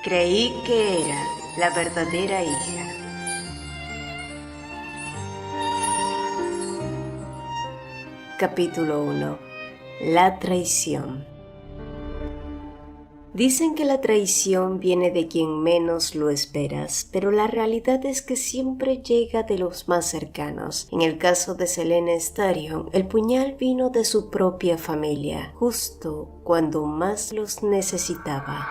Creí que era la verdadera hija. Capítulo 1. La traición. Dicen que la traición viene de quien menos lo esperas, pero la realidad es que siempre llega de los más cercanos. En el caso de Selena Starion, el puñal vino de su propia familia, justo cuando más los necesitaba.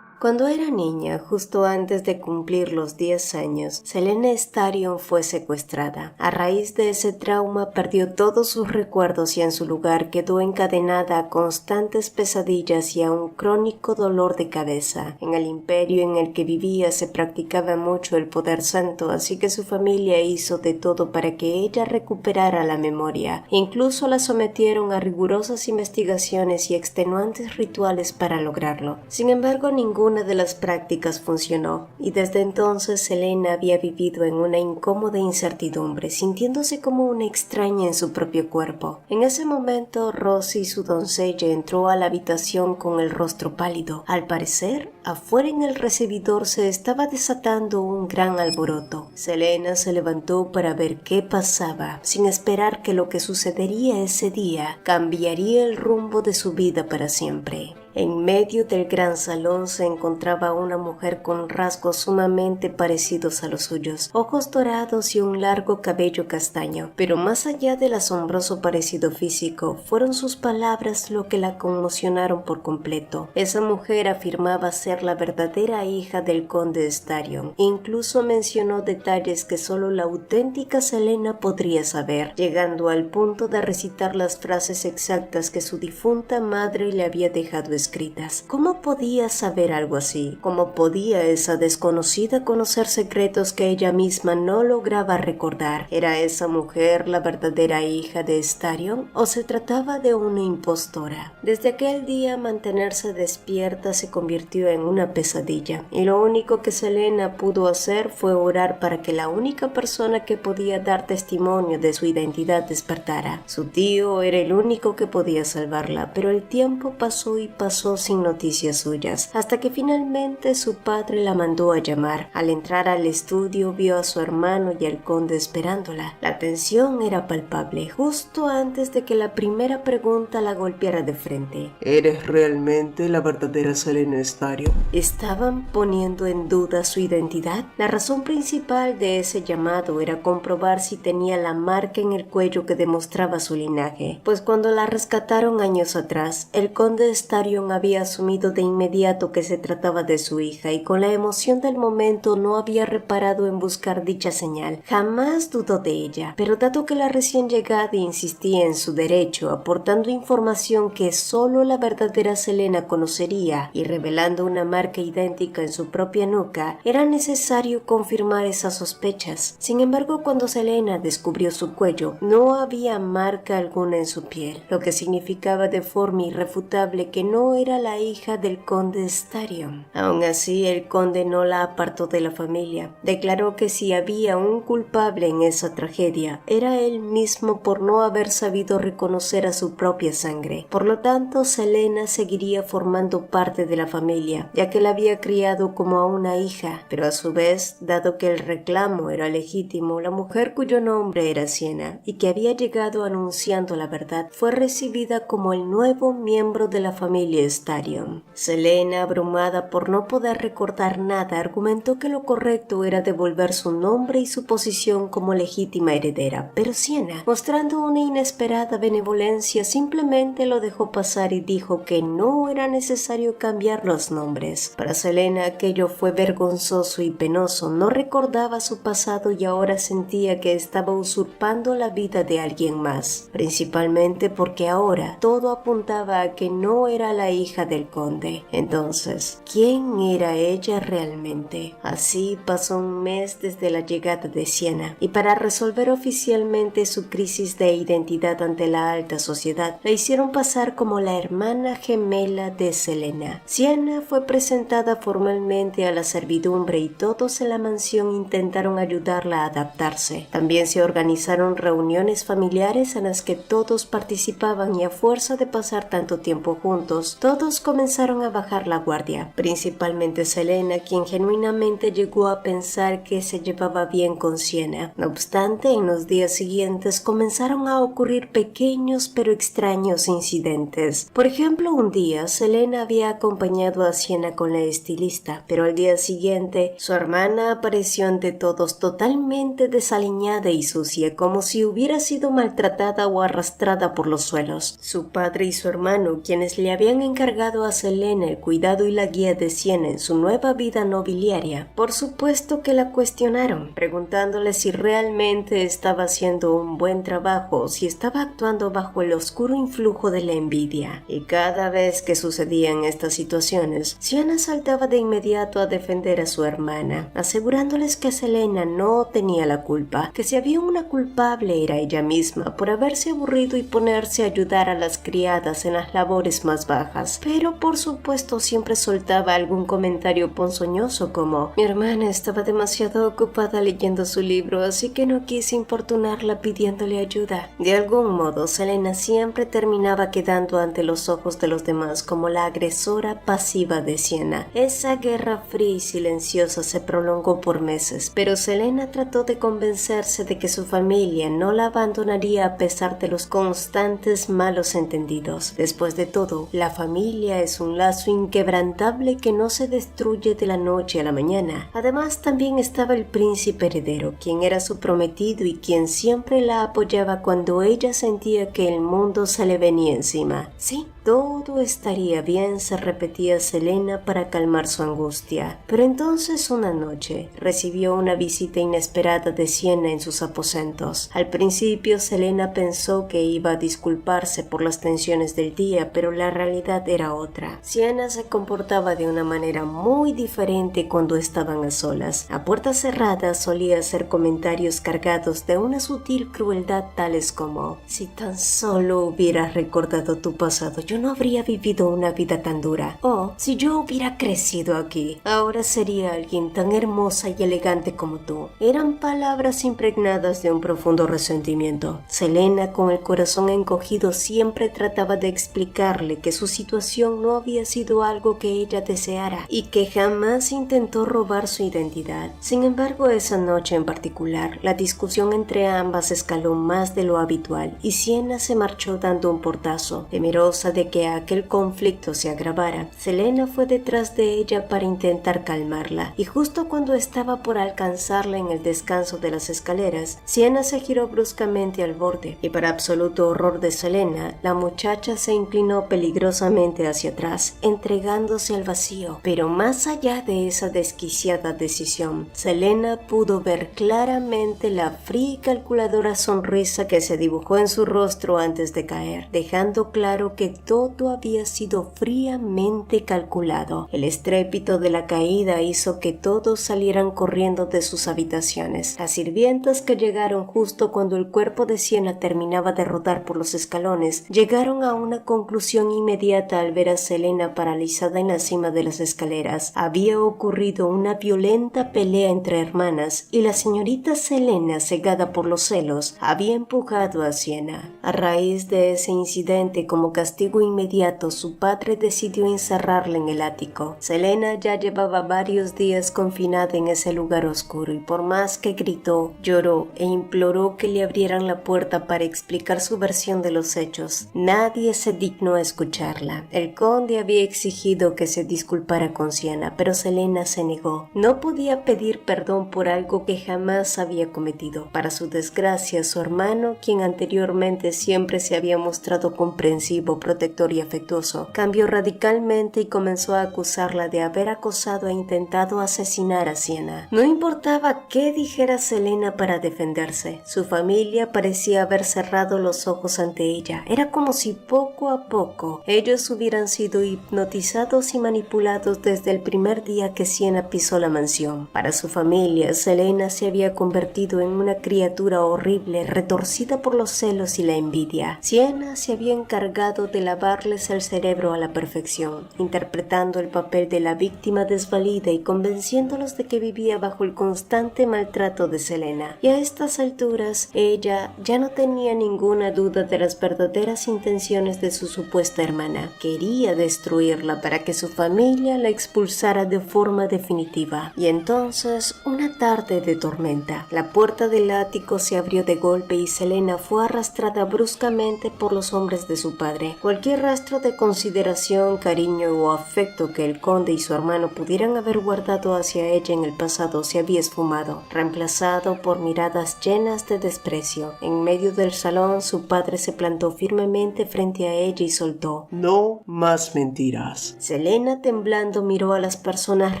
Cuando era niña, justo antes de cumplir los 10 años, Selena Starion fue secuestrada. A raíz de ese trauma perdió todos sus recuerdos y en su lugar quedó encadenada a constantes pesadillas y a un crónico dolor de cabeza. En el imperio en el que vivía se practicaba mucho el poder santo, así que su familia hizo de todo para que ella recuperara la memoria. Incluso la sometieron a rigurosas investigaciones y extenuantes rituales para lograrlo. Sin embargo, ninguna de las prácticas funcionó, y desde entonces Selena había vivido en una incómoda incertidumbre, sintiéndose como una extraña en su propio cuerpo. En ese momento, Rosie, su doncella, entró a la habitación con el rostro pálido. Al parecer, afuera en el recibidor se estaba desatando un gran alboroto. Selena se levantó para ver qué pasaba, sin esperar que lo que sucedería ese día cambiaría el rumbo de su vida para siempre. En medio del gran salón se encontraba una mujer con rasgos sumamente parecidos a los suyos, ojos dorados y un largo cabello castaño, pero más allá del asombroso parecido físico, fueron sus palabras lo que la conmocionaron por completo. Esa mujer afirmaba ser la verdadera hija del conde Starion, e incluso mencionó detalles que solo la auténtica Selena podría saber, llegando al punto de recitar las frases exactas que su difunta madre le había dejado escritas. ¿Cómo podía saber algo así? ¿Cómo podía esa desconocida conocer secretos que ella misma no lograba recordar? ¿Era esa mujer la verdadera hija de Starion o se trataba de una impostora? Desde aquel día mantenerse despierta se convirtió en una pesadilla, y lo único que Selena pudo hacer fue orar para que la única persona que podía dar testimonio de su identidad despertara. Su tío era el único que podía salvarla, pero el tiempo pasó y pasó sin noticias suyas, hasta que finalmente su padre la mandó a llamar. Al entrar al estudio vio a su hermano y al conde esperándola. La tensión era palpable, justo antes de que la primera pregunta la golpeara de frente. ¿Eres realmente la verdadera Selena Starion? ¿Estaban poniendo en duda su identidad? La razón principal de ese llamado era comprobar si tenía la marca en el cuello que demostraba su linaje, pues cuando la rescataron años atrás, el conde Starion había asumido de inmediato que se trataba de su hija y con la emoción del momento no había reparado en buscar dicha señal. Jamás dudó de ella, pero dado que la recién llegada insistía en su derecho, aportando información que solo la verdadera Selena conocería y revelando una marca idéntica en su propia nuca, era necesario confirmar esas sospechas. Sin embargo, cuando Selena descubrió su cuello, no había marca alguna en su piel, lo que significaba de forma irrefutable que no era la hija del conde Starion. Aún así, el conde no la apartó de la familia. Declaró que si había un culpable en esa tragedia, era él mismo por no haber sabido reconocer a su propia sangre. Por lo tanto, Selena seguiría formando parte de la familia, ya que la había criado como a una hija, pero a su vez, dado que el reclamo era legítimo, la mujer cuyo nombre era Sienna y que había llegado anunciando la verdad, fue recibida como el nuevo miembro de la familia Starion. Selena, abrumada por no poder recordar nada, argumentó que lo correcto era devolver su nombre y su posición como legítima heredera, pero Sienna, mostrando una inesperada benevolencia, simplemente lo dejó pasar y dijo que no era necesario cambiar los nombres. Para Selena aquello fue vergonzoso y penoso, no recordaba su pasado y ahora sentía que estaba usurpando la vida de alguien más, principalmente porque ahora todo apuntaba a que no era la hija del conde. Entonces, ¿quién era ella realmente? Así pasó un mes desde la llegada de Sienna, y para resolver oficialmente su crisis de identidad ante la alta sociedad, la hicieron pasar como la hermana gemela de Selena. Sienna fue presentada formalmente a la servidumbre y todos en la mansión intentaron ayudarla a adaptarse. También se organizaron reuniones familiares en las que todos participaban y a fuerza de pasar tanto tiempo juntos, todos comenzaron a bajar la guardia, principalmente Selena, quien genuinamente llegó a pensar que se llevaba bien con Sienna. No obstante, en los días siguientes comenzaron a ocurrir pequeños pero extraños incidentes. Por ejemplo, un día Selena había acompañado a Sienna con la estilista, pero al día siguiente su hermana apareció ante todos totalmente desaliñada y sucia, como si hubiera sido maltratada o arrastrada por los suelos. Su padre y su hermano, quienes le habían encargado a Selena el cuidado y la guía de Sienna en su nueva vida nobiliaria, por supuesto que la cuestionaron, preguntándole si realmente estaba haciendo un buen trabajo o si estaba actuando bajo el oscuro influjo de la envidia. Y cada vez que sucedían estas situaciones, Sienna saltaba de inmediato a defender a su hermana, asegurándoles que Selena no tenía la culpa, que si había una culpable era ella misma por haberse aburrido y ponerse a ayudar a las criadas en las labores más bajas. Pero por supuesto siempre soltaba algún comentario ponzoñoso como: mi hermana estaba demasiado ocupada leyendo su libro, así que no quise importunarla pidiéndole ayuda. De algún modo, Selena siempre terminaba quedando ante los ojos de los demás como la agresora pasiva de Sienna. Esa guerra fría y silenciosa se prolongó por meses, pero Selena trató de convencerse de que su familia no la abandonaría a pesar de los constantes malos entendidos. Después de todo, la familia es un lazo inquebrantable que no se destruye de la noche a la mañana. Además, también estaba el príncipe heredero, quien era su prometido y quien siempre la apoyaba cuando ella sentía que el mundo se le venía encima. Sí, todo estaría bien, se repetía Selena para calmar su angustia. Pero entonces una noche recibió una visita inesperada de Sienna en sus aposentos. Al principio Selena pensó que iba a disculparse por las tensiones del día, pero la realidad era otra. Sienna se comportaba de una manera muy diferente cuando estaban a solas. A puertas cerradas solía hacer comentarios cargados de una sutil crueldad, tales como: si tan solo hubieras recordado tu pasado, yo no habría vivido una vida tan dura. O, si yo hubiera crecido aquí, ahora sería alguien tan hermosa y elegante como tú. Eran palabras impregnadas de un profundo resentimiento. Selena, con el corazón encogido, siempre trataba de explicarle que su situación no había sido algo que ella deseara y que jamás intentó robar su identidad. Sin embargo, esa noche en particular, la discusión entre ambas escaló más de lo habitual y Sienna se marchó dando un portazo. Temerosa de que aquel conflicto se agravara, Selena fue detrás de ella para intentar calmarla, y justo cuando estaba por alcanzarla en el descanso de las escaleras, Sienna se giró bruscamente al borde, y para absoluto horror de Selena, la muchacha se inclinó peligrosamente hacia atrás, entregándose al vacío. Pero más allá de esa desquiciada decisión, Selena pudo ver claramente la fría y calculadora sonrisa que se dibujó en su rostro antes de caer, dejando claro que todo había sido fríamente calculado. El estrépito de la caída hizo que todos salieran corriendo de sus habitaciones. Las sirvientas, que llegaron justo cuando el cuerpo de Sienna terminaba de rodar por los escalones, llegaron a una conclusión inmediata al ver a Selena paralizada en la cima de las escaleras. Había ocurrido una violenta pelea entre hermanas y la señorita Selena, cegada por los celos, había empujado a Sienna. A raíz de ese incidente, como castigo inmediato, su padre decidió encerrarla en el ático. Selena ya llevaba varios días confinada en ese lugar oscuro y por más que gritó, lloró e imploró que le abrieran la puerta para explicar su versión de los hechos, nadie se dignó a escucharla. El conde había exigido que se disculpara con Sienna, pero Selena se negó. No podía pedir perdón por algo que jamás había cometido. Para su desgracia, su hermano, quien anteriormente siempre se había mostrado comprensivo, protector y afectuoso, cambió radicalmente y comenzó a acusarla de haber acosado e intentado asesinar a Sienna. No importaba qué dijera Selena para defenderse, su familia parecía haber cerrado los ojos ante ella. Era como si poco a poco ellos hubieran sido hipnotizados y manipulados desde el primer día que Sienna pisó la mansión. Para su familia, Selena se había convertido en una criatura horrible, retorcida por los celos y la envidia. Sienna se había encargado de lavarles el cerebro a la perfección, interpretando el papel de la víctima desvalida y convenciéndolos de que vivía bajo el constante maltrato de Selena. Y a estas alturas, ella ya no tenía ninguna duda de las verdaderas intenciones de su supuesta hermana. quería destruirla para que su familia la expulsara de forma definitiva. Y entonces, una tarde de tormenta, la puerta del ático se abrió de golpe y Selena fue arrastrada bruscamente por los hombres de su padre. Cualquier rastro de consideración, cariño o afecto que el conde y su hermano pudieran haber guardado hacia ella en el pasado se había esfumado, reemplazado por miradas llenas de desprecio. En medio del salón, su padre se plantó firmemente frente a ella y soltó: No más mentiras. Selena, temblando, miró a las personas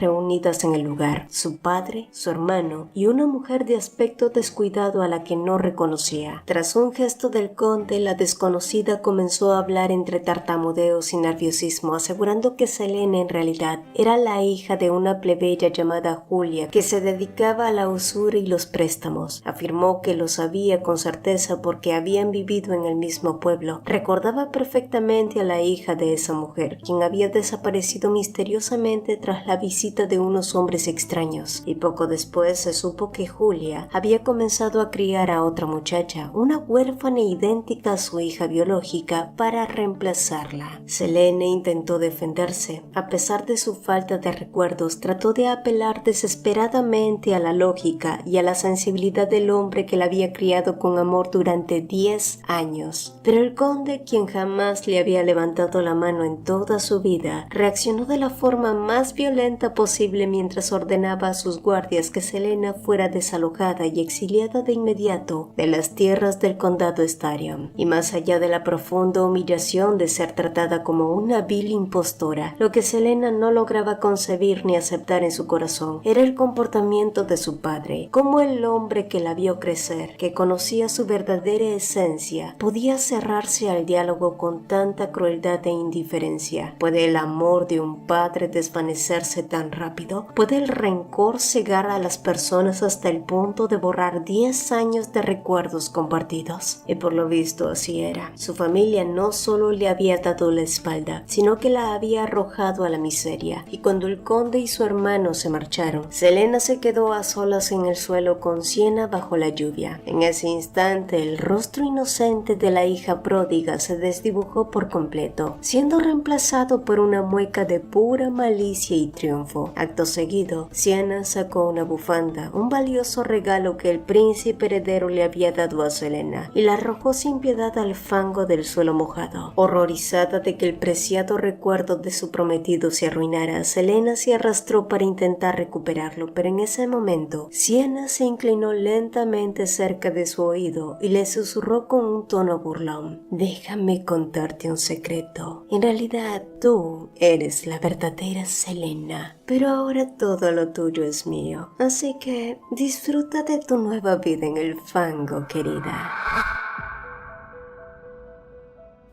reunidas en el lugar: su padre, su hermano y una mujer de aspecto descuidado a la que no reconocía. Tras un gesto del conde, la desconocida comenzó a hablar entre tartamudeos y nerviosismo, asegurando que Selena en realidad era la hija de una plebeya llamada Julia, que se dedicaba a la usura y los préstamos. Afirmó que lo sabía con certeza porque habían vivido en el mismo pueblo. Recordaba perfectamente a la hija de esa mujer, quien había desaparecido misteriosamente tras la visita de unos hombres extraños, y poco después se supo que Julia había comenzado a criar a otra muchacha, una huérfana idéntica a su hija biológica, para reemplazarla. Selene intentó defenderse. A pesar de su falta de recuerdos, trató de apelar desesperadamente a la lógica y a la sensibilidad del hombre que la había criado con amor durante 10 años. Pero el conde, quien jamás le había levantado la mano en toda su vida, reaccionó de la forma más violenta posible mientras ordenaba a sus guardias que Selena fuera desalojada y exiliada de inmediato de las tierras del condado Starion. Y más allá de la profunda humillación de ser tratada como una vil impostora, lo que Selena no lograba concebir ni aceptar en su corazón era el comportamiento de su padre. Cómo el hombre que la vio crecer, que conocía su verdadera esencia, podía cerrarse al diálogo con tanta crueldad e indiferencia. ¿Puede el amor de un padre desvanecerse tan rápido? ¿Puede el rencor cegar a las personas hasta el punto de borrar 10 años de recuerdos compartidos? Y por lo visto así era. Su familia no solo le había dado la espalda, sino que la había arrojado a la miseria. Y cuando el conde y su hermano se marcharon, Selena se quedó a solas en el suelo con Siena bajo la lluvia. En ese instante, el rostro inocente de la hija pródiga se desdibujó por completo, siendo reemplazado por una mueca de pura malicia y triunfo. Acto seguido, Siena sacó una bufanda, un valioso regalo que el príncipe heredero le había dado a Selena, y la arrojó sin piedad al fango del suelo mojado. Horrorizada de que el preciado recuerdo de su prometido se arruinara, Selena se arrastró para intentar recuperarlo, pero en ese momento, Siena se inclinó lentamente cerca de su oído y le susurró con un tono burlón: déjame contarte un secreto. En realidad, tú eres la verdadera Selena, pero ahora todo lo tuyo es mío. Así que disfruta de tu nueva vida en el fango, querida.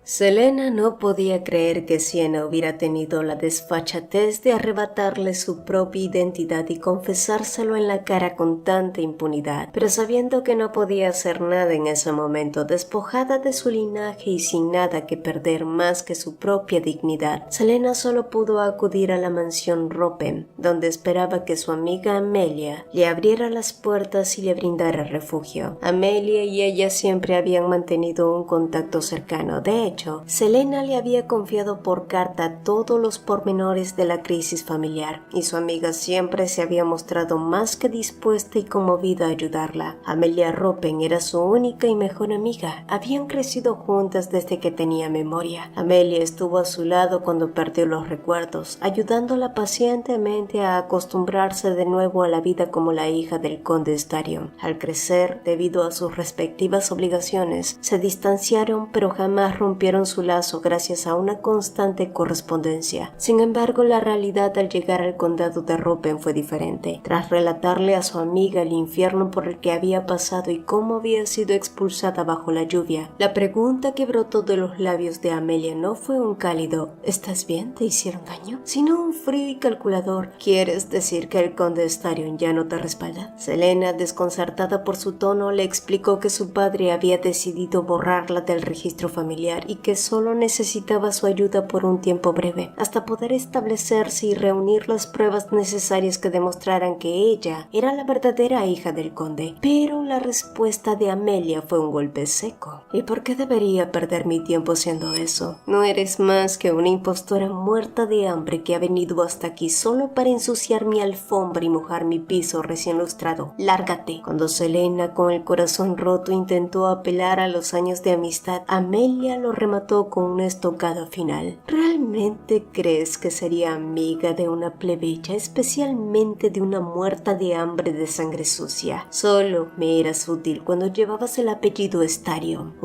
Selena no podía creer que Siena hubiera tenido la desfachatez de arrebatarle su propia identidad y confesárselo en la cara con tanta impunidad, pero sabiendo que no podía hacer nada en ese momento, despojada de su linaje y sin nada que perder más que su propia dignidad, Selena solo pudo acudir a la mansión Ropen, donde esperaba que su amiga Amelia le abriera las puertas y le brindara refugio. Amelia y ella siempre habían mantenido un contacto cercano. De hecho, Selena le había confiado por carta todos los pormenores de la crisis familiar, y su amiga siempre se había mostrado más que dispuesta y conmovida a ayudarla. Amelia Ropen era su única y mejor amiga. Habían crecido juntas desde que tenía memoria. Amelia estuvo a su lado cuando perdió los recuerdos, ayudándola pacientemente a acostumbrarse de nuevo a la vida como la hija del conde Starion. Al crecer, debido a sus respectivas obligaciones, se distanciaron, pero jamás rompieron su lazo gracias a una constante correspondencia. Sin embargo, la realidad al llegar al condado de Ropen fue diferente. Tras relatarle a su amiga el infierno por el que había pasado y cómo había sido expulsada bajo la lluvia, la pregunta que brotó de los labios de Amelia no fue un cálido «¿Estás bien? ¿Te hicieron daño?», sino un frío y calculador «¿Quieres decir que el conde Starion ya no te respalda?». Selena, desconcertada por su tono, le explicó que su padre había decidido borrarla del registro familiar y que solo necesitaba su ayuda por un tiempo breve, hasta poder establecerse y reunir las pruebas necesarias que demostraran que ella era la verdadera hija del conde. Pero la respuesta de Amelia fue un golpe seco. ¿Y por qué debería perder mi tiempo haciendo eso? No eres más que una impostora muerta de hambre que ha venido hasta aquí solo para ensuciar mi alfombra y mojar mi piso recién lustrado. ¡Lárgate! Cuando Selena, con el corazón roto, intentó apelar a los años de amistad, Amelia lo remató con una estocada final. ¿Realmente crees que sería amiga de una plebeya, especialmente de una muerta de hambre de sangre sucia? Solo me eras útil cuando llevabas el apellido Starion.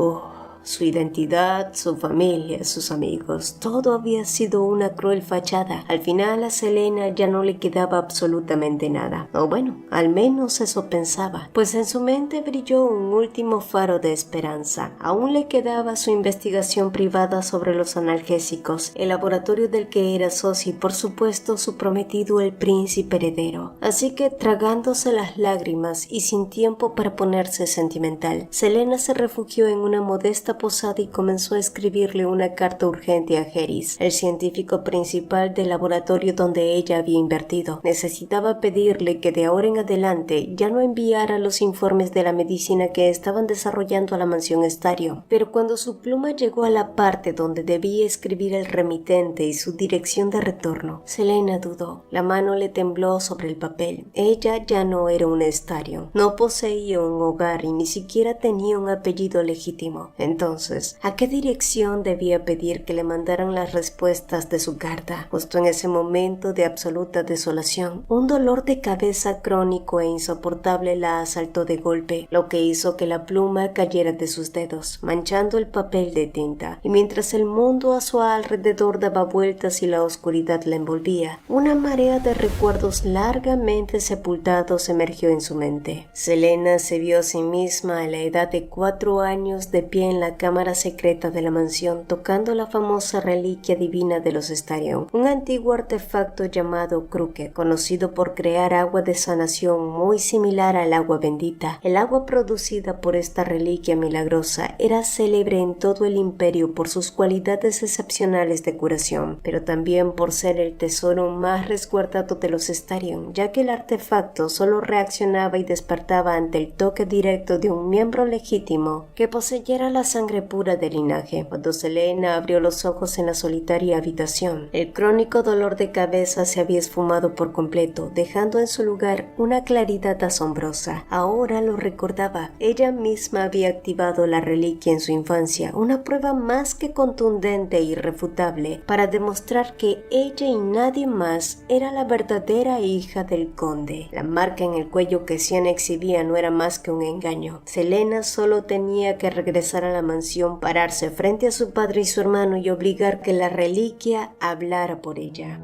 Su identidad, su familia, sus amigos, todo había sido una cruel fachada. Al final a Selena ya no le quedaba absolutamente nada. O bueno, al menos eso pensaba, pues en su mente brilló un último faro de esperanza. Aún le quedaba su investigación privada sobre los analgésicos, el laboratorio del que era socio y por supuesto su prometido el príncipe heredero. Así que tragándose las lágrimas y sin tiempo para ponerse sentimental, Selena se refugió en una modesta posada y comenzó a escribirle una carta urgente a Harris, el científico principal del laboratorio donde ella había invertido. Necesitaba pedirle que de ahora en adelante ya no enviara los informes de la medicina que estaban desarrollando a la mansión Starion. Pero cuando su pluma llegó a la parte donde debía escribir el remitente y su dirección de retorno, Selena dudó. La mano le tembló sobre el papel. Ella ya no era una Starion, no poseía un hogar y ni siquiera tenía un apellido legítimo. Entonces, ¿a qué dirección debía pedir que le mandaran las respuestas de su carta? Justo en ese momento de absoluta desolación, un dolor de cabeza crónico e insoportable la asaltó de golpe, lo que hizo que la pluma cayera de sus dedos, manchando el papel de tinta. Y mientras el mundo a su alrededor daba vueltas y la oscuridad la envolvía, una marea de recuerdos largamente sepultados emergió en su mente. Selena se vio a sí misma a la edad de 4 años de pie en la cámara secreta de la mansión tocando la famosa reliquia divina de los Starion, un antiguo artefacto llamado Crooked, conocido por crear agua de sanación muy similar al agua bendita. El agua producida por esta reliquia milagrosa era célebre en todo el imperio por sus cualidades excepcionales de curación, pero también por ser el tesoro más resguardado de los Starion, ya que el artefacto solo reaccionaba y despertaba ante el toque directo de un miembro legítimo que poseyera la sangre pura del linaje. Cuando Selena abrió los ojos en la solitaria habitación, el crónico dolor de cabeza se había esfumado por completo, dejando en su lugar una claridad asombrosa. Ahora lo recordaba, ella misma había activado la reliquia en su infancia, una prueba más que contundente e irrefutable para demostrar que ella y nadie más era la verdadera hija del conde. La marca en el cuello que Siena exhibía no era más que un engaño. Selena solo tenía que regresar a la mansión, pararse frente a su padre y su hermano y obligar que la reliquia hablara por ella.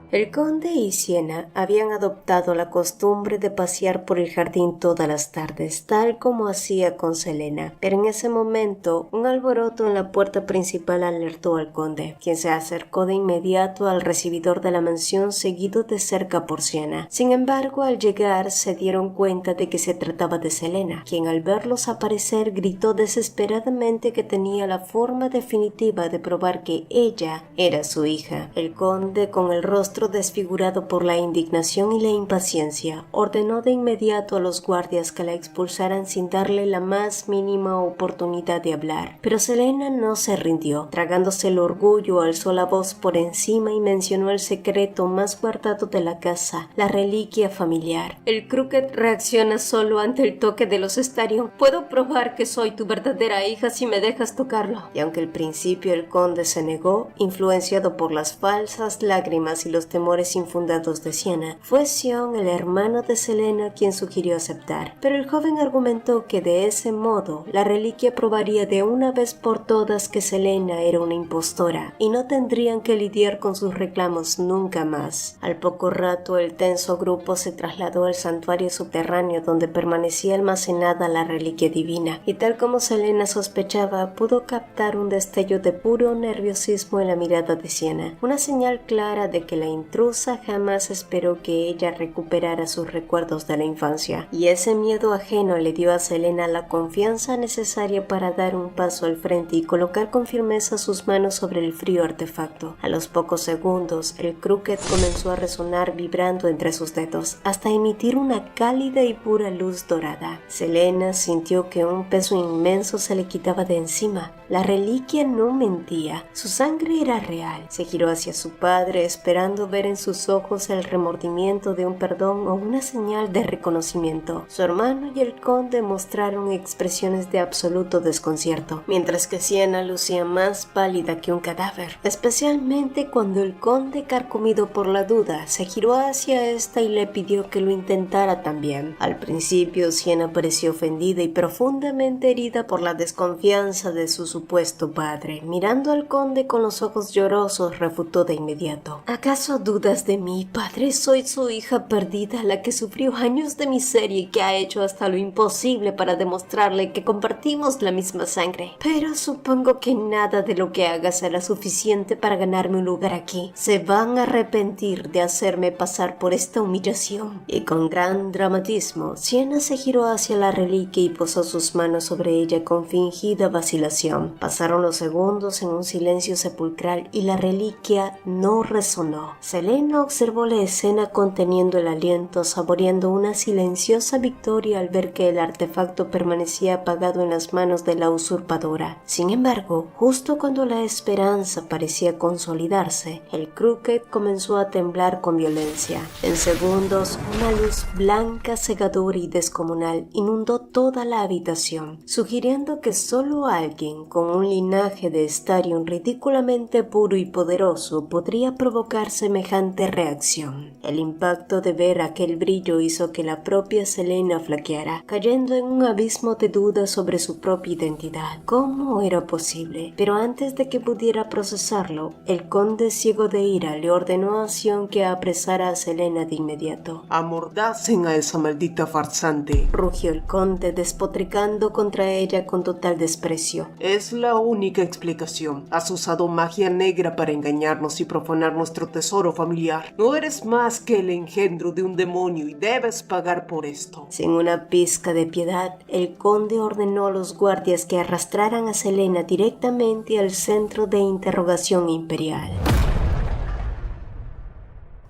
El conde y Siena habían adoptado la costumbre de pasear por el jardín todas las tardes, tal como hacía con Selena. Pero en ese momento, un alboroto en la puerta principal alertó al conde, quien se acercó de inmediato al recibidor de la mansión, seguido de cerca por Siena. Sin embargo, al llegar, se dieron cuenta de que se trataba de Selena, quien al verlos aparecer gritó desesperadamente que tenía la forma definitiva de probar que ella era su hija. El conde, con el rostro desfigurado por la indignación y la impaciencia, ordenó de inmediato a los guardias que la expulsaran sin darle la más mínima oportunidad de hablar. Pero Selena no se rindió. Tragándose el orgullo, alzó la voz por encima y mencionó el secreto más guardado de la casa, la reliquia familiar. El Crooked reacciona solo ante el toque de los Starion. Puedo probar que soy tu verdadera hija si me dejas tocarlo. Y aunque al principio el conde se negó, influenciado por las falsas lágrimas y los temores infundados de Siena, fue Sion, el hermano de Selena, quien sugirió aceptar. Pero el joven argumentó que de ese modo la reliquia probaría de una vez por todas que Selena era una impostora y no tendrían que lidiar con sus reclamos nunca más. Al poco rato el tenso grupo se trasladó al santuario subterráneo donde permanecía almacenada la reliquia divina, y tal como Selena sospechaba, pudo captar un destello de puro nerviosismo en la mirada de Siena, una señal clara de que la intrusa jamás esperó que ella recuperara sus recuerdos de la infancia, y ese miedo ajeno le dio a Selena la confianza necesaria para dar un paso al frente y colocar con firmeza sus manos sobre el frío artefacto. A los pocos segundos, el crooked comenzó a resonar vibrando entre sus dedos, hasta emitir una cálida y pura luz dorada. Selena sintió que un peso inmenso se le quitaba de encima. La reliquia no mentía, su sangre era real. Se giró hacia su padre, esperando ver en sus ojos el remordimiento de un perdón o una señal de reconocimiento. Su hermano y el conde mostraron expresiones de absoluto desconcierto, mientras que Sienna lucía más pálida que un cadáver, especialmente cuando el conde, carcomido por la duda, se giró hacia esta y le pidió que lo intentara también. Al principio, Sienna pareció ofendida y profundamente herida por la desconfianza de su supuesto padre. Mirando al conde con los ojos llorosos, refutó de inmediato: ¿Acaso dudas de mí, padre? Soy su hija perdida, la que sufrió años de miseria y que ha hecho hasta lo imposible para demostrarle que compartimos la misma sangre. Pero supongo que nada de lo que haga será suficiente para ganarme un lugar aquí. Se van a arrepentir de hacerme pasar por esta humillación. Y con gran dramatismo, Sienna se giró hacia la reliquia y posó sus manos sobre ella con fingida vacilación. Pasaron los segundos en un silencio sepulcral y la reliquia no resonó. Selena observó la escena conteniendo el aliento, saboreando una silenciosa victoria al ver que el artefacto permanecía apagado en las manos de la usurpadora. Sin embargo, justo cuando la esperanza parecía consolidarse, el crooked comenzó a temblar con violencia. En segundos, una luz blanca, cegadora y descomunal inundó toda la habitación, sugiriendo que solo alguien con un linaje de Starion ridículamente puro y poderoso podría provocar semejante reacción. El impacto de ver aquel brillo hizo que la propia Selena flaqueara, cayendo en un abismo de dudas sobre su propia identidad. ¿Cómo era posible? Pero antes de que pudiera procesarlo, el conde, ciego de ira, le ordenó a Sion que apresara a Selena de inmediato. Amordacen a esa maldita farsante, rugió el conde, despotricando contra ella con total desprecio. Es la única explicación. Has usado magia negra para engañarnos y profanar nuestro tesoro familiar. No eres más que el engendro de un demonio y debes pagar por esto. Sin una pizca de piedad, el conde ordenó a los guardias que arrastraran a Selena directamente al centro de interrogación imperial.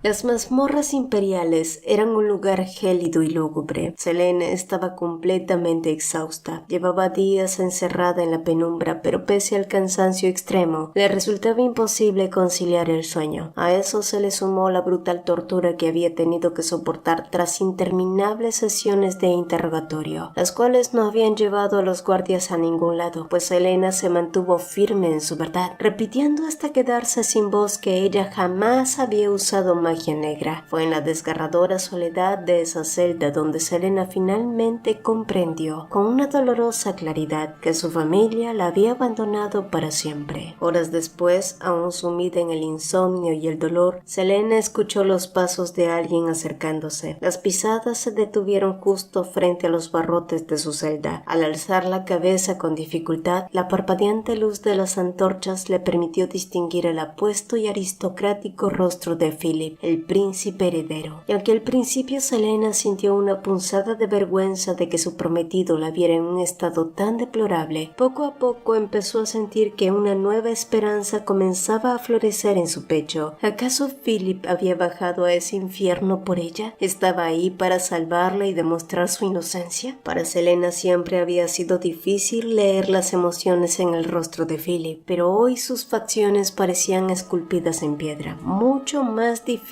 Las mazmorras imperiales eran un lugar gélido y lúgubre. Selena estaba completamente exhausta. Llevaba días encerrada en la penumbra, pero pese al cansancio extremo, le resultaba imposible conciliar el sueño. A eso se le sumó la brutal tortura que había tenido que soportar tras interminables sesiones de interrogatorio, las cuales no habían llevado a los guardias a ningún lado, pues Selena se mantuvo firme en su verdad, repitiendo hasta quedarse sin voz que ella jamás había usado magia negra. Fue en la desgarradora soledad de esa celda donde Selena finalmente comprendió con una dolorosa claridad que su familia la había abandonado para siempre. Horas después, aún sumida en el insomnio y el dolor, Selena escuchó los pasos de alguien acercándose. Las pisadas se detuvieron justo frente a los barrotes de su celda. Al alzar la cabeza con dificultad, la parpadeante luz de las antorchas le permitió distinguir el apuesto y aristocrático rostro de Philip, el príncipe heredero. Y aunque al principio Selena sintió una punzada de vergüenza de que su prometido la viera en un estado tan deplorable, poco a poco empezó a sentir que una nueva esperanza comenzaba a florecer en su pecho. ¿Acaso Philip había bajado a ese infierno por ella? ¿Estaba ahí para salvarla y demostrar su inocencia? Para Selena siempre había sido difícil leer las emociones en el rostro de Philip, pero hoy sus facciones parecían esculpidas en piedra, mucho más difíciles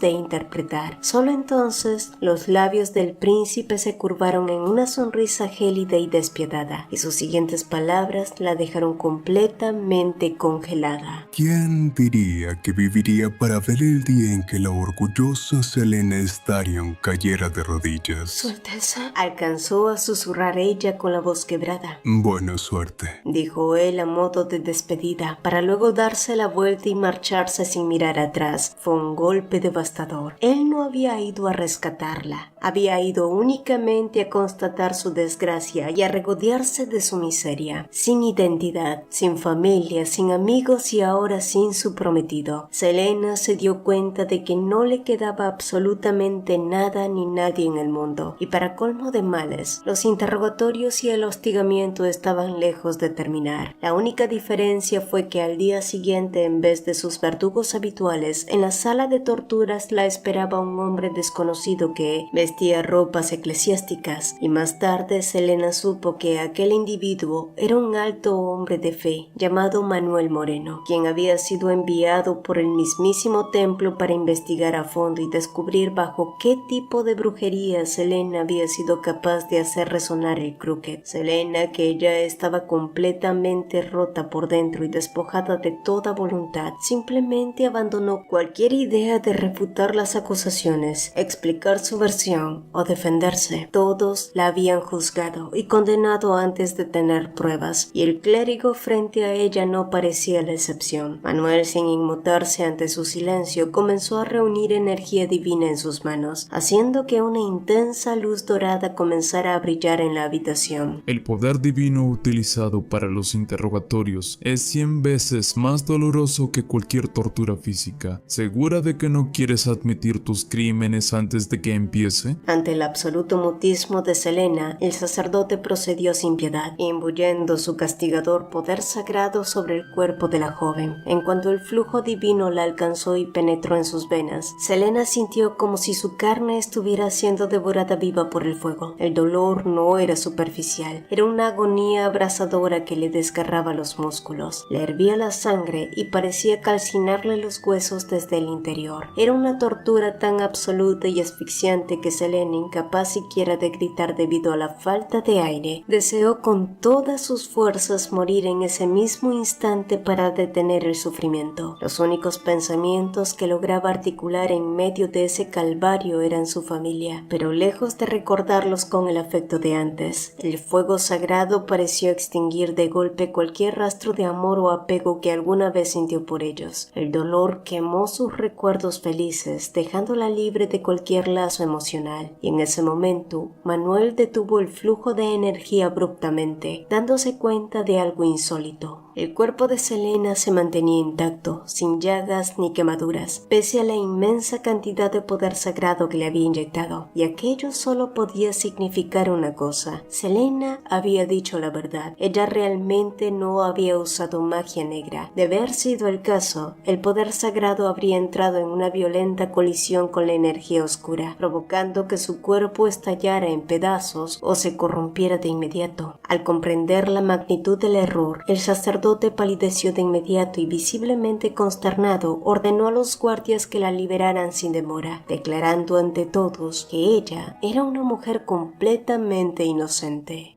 de interpretar. Solo entonces los labios del príncipe se curvaron en una sonrisa gélida y despiadada, y sus siguientes palabras la dejaron completamente congelada. ¿Quién diría que viviría para ver el día en que la orgullosa Selena Starion cayera de rodillas? Su Alteza, alcanzó a susurrar ella con la voz quebrada. Buena suerte, dijo él a modo de despedida, para luego darse la vuelta y marcharse sin mirar atrás. Fue un golpe devastador. Él no había ido a rescatarla, había ido únicamente a constatar su desgracia y a regodearse de su miseria. Sin identidad, sin familia, sin amigos y ahora sin su prometido, Selena se dio cuenta de que no le quedaba absolutamente nada ni nadie en el mundo, y para colmo de males, los interrogatorios y el hostigamiento estaban lejos de terminar. La única diferencia fue que al día siguiente, en vez de sus verdugos habituales, en la sala de torturas la esperaba un hombre desconocido que vestía ropas eclesiásticas, y más tarde Selena supo que aquel individuo era un alto hombre de fe llamado Manuel Moreno, quien había sido enviado por el mismísimo templo para investigar a fondo y descubrir bajo qué tipo de brujería Selena había sido capaz de hacer resonar el crooked. Selena, que ya estaba completamente rota por dentro y despojada de toda voluntad, simplemente abandonó cualquier idea de refutar las acusaciones, explicar su versión o defenderse. Todos la habían juzgado y condenado antes de tener pruebas, y el clérigo frente a ella no parecía la excepción. Manuel, sin inmutarse ante su silencio, comenzó a reunir energía divina en sus manos, haciendo que una intensa luz dorada comenzara a brillar en la habitación. El poder divino utilizado para los interrogatorios es 100 veces más doloroso que cualquier tortura física. ¿Segura de que no quieres admitir tus crímenes antes de que empiece? Ante el absoluto mutismo de Selena, el sacerdote procedió sin piedad, imbuyendo su castigador poder sagrado sobre el cuerpo de la joven. En cuanto el flujo divino la alcanzó y penetró en sus venas, Selena sintió como si su carne estuviera siendo devorada viva por el fuego. El dolor no era superficial, era una agonía abrasadora que le desgarraba los músculos, le hervía la sangre y parecía calcinarle los huesos desde el interior. Era una tortura tan absoluta y asfixiante que Selena, incapaz siquiera de gritar debido a la falta de aire, deseó con todas sus fuerzas morir en ese mismo instante para detener el sufrimiento. Los únicos pensamientos que lograba articular en medio de ese calvario eran su familia, pero lejos de recordarlos con el afecto de antes, el fuego sagrado pareció extinguir de golpe cualquier rastro de amor o apego que alguna vez sintió por ellos. El dolor quemó sus recuerdos felices, dejándola libre de cualquier lazo emocional, y en ese momento Manuel detuvo el flujo de energía abruptamente, dándose cuenta de algo insólito. El cuerpo de Selena se mantenía intacto, sin llagas ni quemaduras, pese a la inmensa cantidad de poder sagrado que le había inyectado, y aquello solo podía significar una cosa: Selena había dicho la verdad. Ella realmente no había usado magia negra. De haber sido el caso, el poder sagrado habría entrado en una violenta colisión con la energía oscura, provocando que su cuerpo estallara en pedazos o se corrompiera de inmediato. Al comprender la magnitud del error, el sacerdote palideció de inmediato y, visiblemente consternado, ordenó a los guardias que la liberaran sin demora, declarando ante todos que ella era una mujer completamente inocente.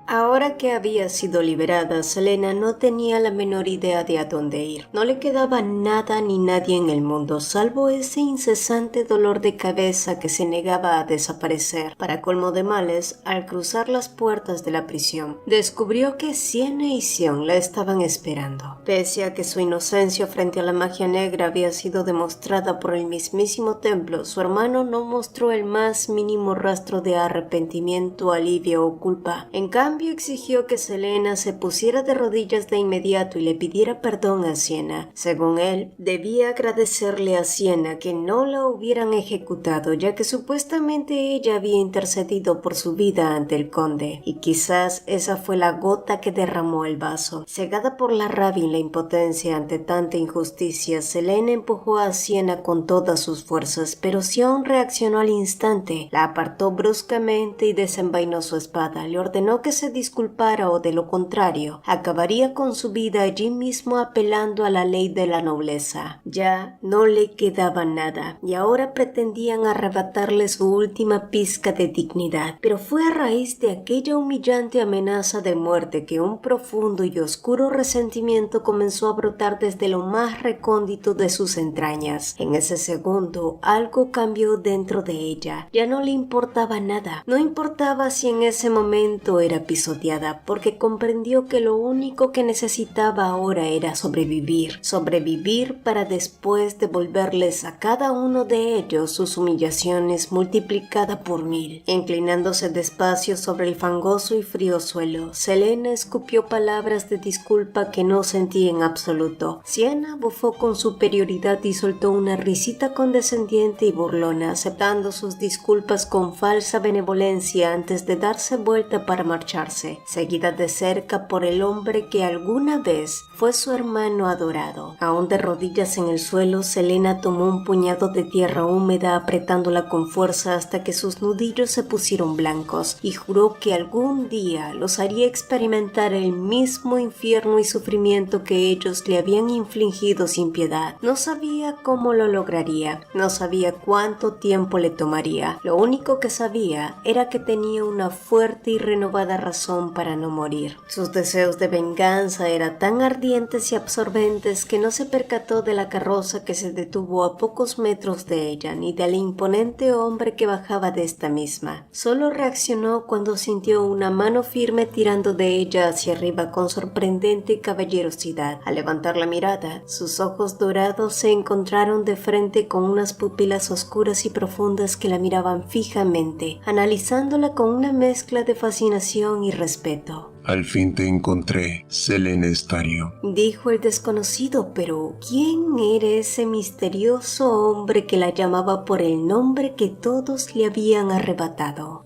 Ahora que había sido liberada, Selena no tenía la menor idea de a dónde ir. No le quedaba nada ni nadie en el mundo, salvo ese incesante dolor de cabeza que se negaba a desaparecer. Para colmo de males, al cruzar las puertas de la prisión, descubrió que Siena y Sion la estaban esperando. Pese a que su inocencia frente a la magia negra había sido demostrada por el mismísimo templo, su hermano no mostró el más mínimo rastro de arrepentimiento, alivio o culpa. En cambio, exigió que Selena se pusiera de rodillas de inmediato y le pidiera perdón a Siena. Según él, debía agradecerle a Siena que no la hubieran ejecutado, ya que supuestamente ella había intercedido por su vida ante el conde, y quizás esa fue la gota que derramó el vaso. Cegada por la rabia y la impotencia ante tanta injusticia, Selena empujó a Siena con todas sus fuerzas, pero Sion reaccionó al instante, la apartó bruscamente y desenvainó su espada. Le ordenó que se disculpara o, de lo contrario, acabaría con su vida allí mismo, apelando a la ley de la nobleza. Ya no le quedaba nada y ahora pretendían arrebatarle su última pizca de dignidad, pero fue a raíz de aquella humillante amenaza de muerte que un profundo y oscuro resentimiento comenzó a brotar desde lo más recóndito de sus entrañas. En ese segundo algo cambió dentro de ella. Ya no le importaba nada. No importaba si en ese momento era pistola pisoteada porque comprendió que lo único que necesitaba ahora era sobrevivir para después devolverles a cada uno de ellos sus humillaciones multiplicada por 1000. Inclinándose despacio sobre el fangoso y frío suelo, Selena escupió palabras de disculpa que no sentía en absoluto. Sienna bufó con superioridad y soltó una risita condescendiente y burlona, aceptando sus disculpas con falsa benevolencia antes de darse vuelta para marcharse, seguida de cerca por el hombre que alguna vez fue su hermano adorado. Aún de rodillas en el suelo, Selena tomó un puñado de tierra húmeda apretándola con fuerza hasta que sus nudillos se pusieron blancos y juró que algún día los haría experimentar el mismo infierno y sufrimiento que ellos le habían infligido sin piedad. No sabía cómo lo lograría, no sabía cuánto tiempo le tomaría. Lo único que sabía era que tenía una fuerte y renovada razón para no morir. Sus deseos de venganza eran tan ardientes y absorbentes que no se percató de la carroza que se detuvo a pocos metros de ella, ni del imponente hombre que bajaba de esta misma. Solo reaccionó cuando sintió una mano firme tirando de ella hacia arriba con sorprendente caballerosidad. Al levantar la mirada, sus ojos dorados se encontraron de frente con unas pupilas oscuras y profundas que la miraban fijamente, analizándola con una mezcla de fascinación y respeto. Al fin te encontré, Selene Starion, dijo el desconocido, pero ¿quién era ese misterioso hombre que la llamaba por el nombre que todos le habían arrebatado?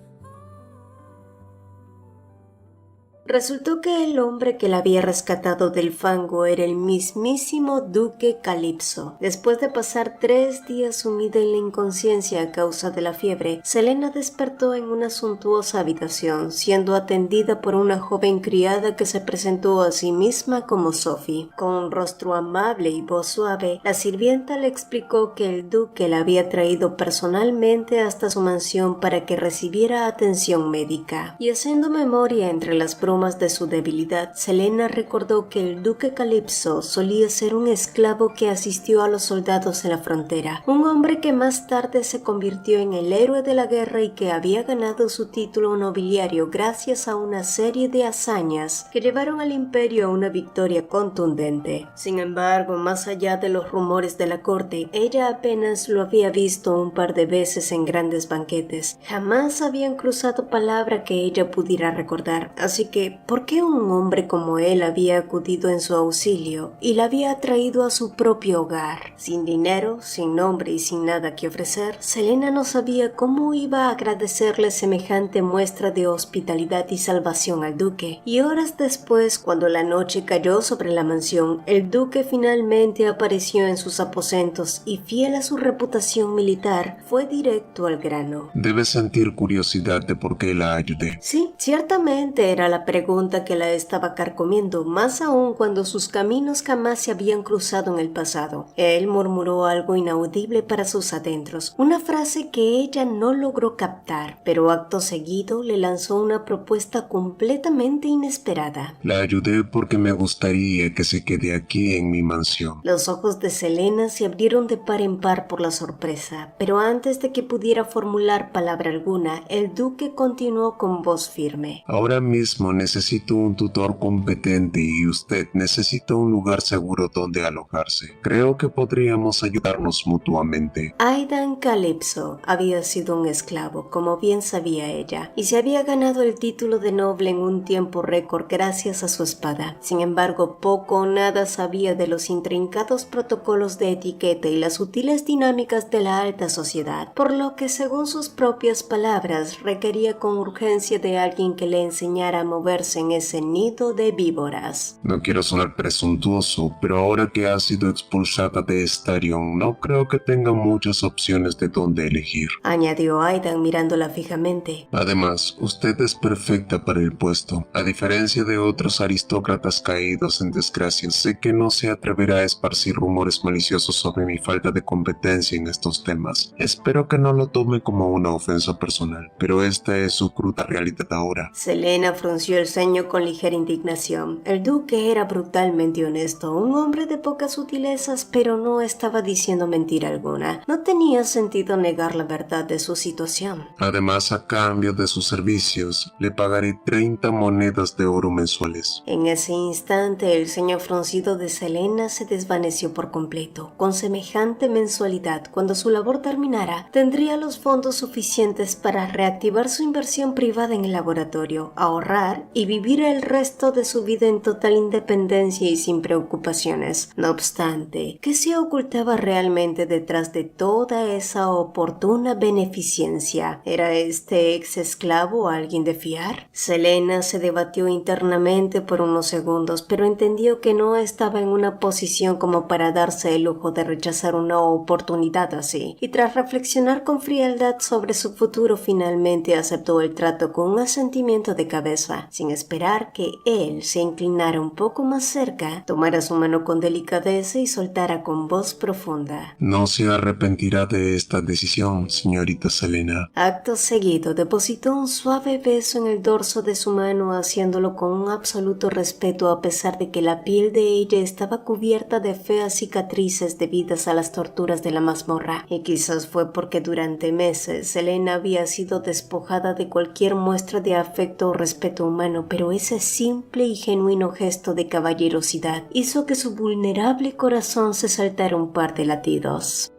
Resultó que el hombre que la había rescatado del fango era el mismísimo Duque Calipso. Después de pasar 3 días sumida en la inconsciencia a causa de la fiebre, Selena despertó en una suntuosa habitación, siendo atendida por una joven criada que se presentó a sí misma como Sophie. Con un rostro amable y voz suave, la sirvienta le explicó que el duque la había traído personalmente hasta su mansión para que recibiera atención médica. Y haciendo memoria entre las bromas de su debilidad, Selena recordó que el duque Calipso solía ser un esclavo que asistió a los soldados en la frontera, un hombre que más tarde se convirtió en el héroe de la guerra y que había ganado su título nobiliario gracias a una serie de hazañas que llevaron al imperio a una victoria contundente. Sin embargo, más allá de los rumores de la corte, ella apenas lo había visto un par de veces en grandes banquetes. Jamás habían cruzado palabra que ella pudiera recordar, así que ¿por qué un hombre como él había acudido en su auxilio y la había traído a su propio hogar? Sin dinero, sin nombre y sin nada que ofrecer, Selena no sabía cómo iba a agradecerle semejante muestra de hospitalidad y salvación al duque. Y horas después, cuando la noche cayó sobre la mansión, el duque finalmente apareció en sus aposentos y, fiel a su reputación militar, fue directo al grano. Debes sentir curiosidad de por qué la ayudé. Sí, ciertamente era la pregunta que la estaba carcomiendo, más aún cuando sus caminos jamás se habían cruzado en el pasado. Él murmuró algo inaudible para sus adentros, una frase que ella no logró captar, pero acto seguido le lanzó una propuesta completamente inesperada. La ayudé porque me gustaría que se quede aquí en mi mansión. Los ojos de Selena se abrieron de par en par por la sorpresa, pero antes de que pudiera formular palabra alguna, el duque continuó con voz firme. Ahora mismo necesito un tutor competente y usted necesita un lugar seguro donde alojarse. Creo que podríamos ayudarnos mutuamente. Aidan Calipso había sido un esclavo, como bien sabía ella, y se había ganado el título de noble en un tiempo récord gracias a su espada. Sin embargo, poco o nada sabía de los intrincados protocolos de etiqueta y las sutiles dinámicas de la alta sociedad, por lo que, según sus propias palabras, requería con urgencia de alguien que le enseñara a moverse en ese nido de víboras. No quiero sonar presuntuoso, pero ahora que ha sido expulsada de Starion, no creo que tenga muchas opciones de dónde elegir, añadió Aidan mirándola fijamente. Además, usted es perfecta para el puesto. A diferencia de otros aristócratas caídos en desgracia, sé que no se atreverá a esparcir rumores maliciosos sobre mi falta de competencia en estos temas. Espero que no lo tome como una ofensa personal, pero esta es su cruda realidad ahora. Selena frunció el ceño con ligera indignación. El duque era brutalmente honesto, un hombre de pocas sutilezas, pero no estaba diciendo mentira alguna. No tenía sentido negar la verdad de su situación. Además, a cambio de sus servicios, le pagaré 30 monedas de oro mensuales. En ese instante, el ceño fruncido de Selena se desvaneció por completo. Con semejante mensualidad, cuando su labor terminara, tendría los fondos suficientes para reactivar su inversión privada en el laboratorio, ahorrar y vivir el resto de su vida en total independencia y sin preocupaciones. No obstante, ¿qué se ocultaba realmente detrás de toda esa oportuna beneficencia? ¿Era este ex esclavo alguien de fiar? Selena se debatió internamente por unos segundos, pero entendió que no estaba en una posición como para darse el lujo de rechazar una oportunidad así, y tras reflexionar con frialdad sobre su futuro, finalmente aceptó el trato con un asentimiento de cabeza, sin esperar que él se inclinara un poco más cerca, tomara su mano con delicadeza y soltara con voz profunda: No se arrepentirá de esta decisión, señorita Selena. Acto seguido, depositó un suave beso en el dorso de su mano, haciéndolo con un absoluto respeto a pesar de que la piel de ella estaba cubierta de feas cicatrices debidas a las torturas de la mazmorra, y quizás fue porque durante meses Selena había sido despojada de cualquier muestra de afecto o respeto humano, pero ese simple y genuino gesto de caballerosidad hizo que su vulnerable corazón se saltara un par de latidos.